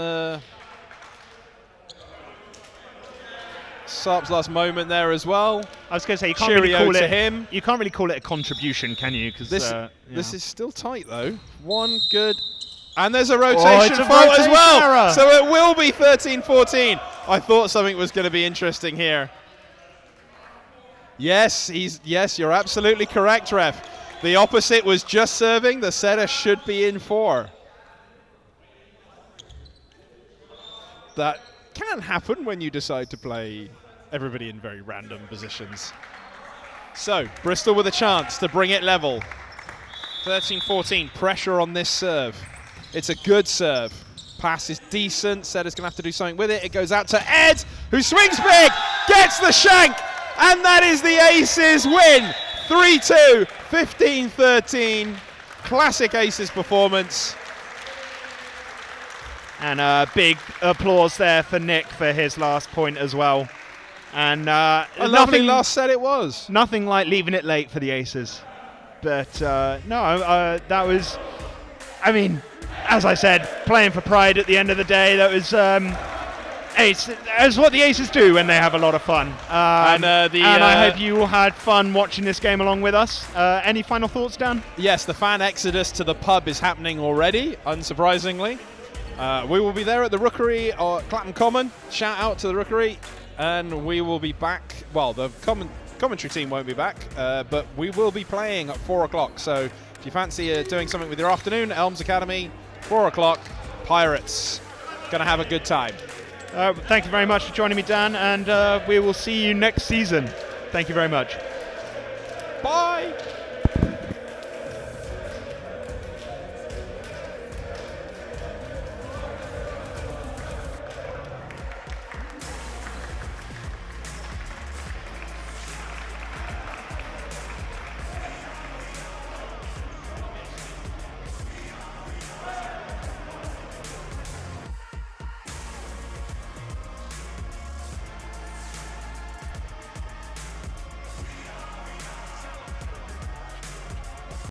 moment there as well.
I was going to say, you can't
Cheerio
really call
to
it
him.
You can't really call it a contribution, can you? Because
This is still tight though. One good, and there's a
it's
rotation
a
fault as
rotation
well.
error.
So it will be 13-14. I thought something was going to be interesting here. Yes, you're absolutely correct, ref. The opposite was just serving. The setter should be in 4. That can happen when you decide to play everybody in very random positions. So, Bristol with a chance to bring it level. 13-14, pressure on this serve. It's a good serve. Pass is decent. Setter's going to have to do something with it. It goes out to Ed, who swings big, gets the shank, and that is the Aces win. 3-2, 15-13. Classic Aces performance.
And a big applause there for Nick for his last point as well. And
A lovely last set it was.
Nothing like leaving it late for the Aces. But that was, I mean, as I said, playing for pride at the end of the day. That was that's what the Aces do when they have a lot of fun. And I hope you all had fun watching this game along with us. Any final thoughts, Dan?
Yes, the fan exodus to the pub is happening already, unsurprisingly. We will be there at the Rookery or Clapham Common. Shout out to the Rookery. And we will be back. Well, the commentary team won't be back, but we will be playing at 4 o'clock. So if you fancy doing something with your afternoon, Elms Academy, 4 o'clock, Pirates. Going to have a good time.
Thank you very much for joining me, Dan, and we will see you next season. Thank you very much.
Bye.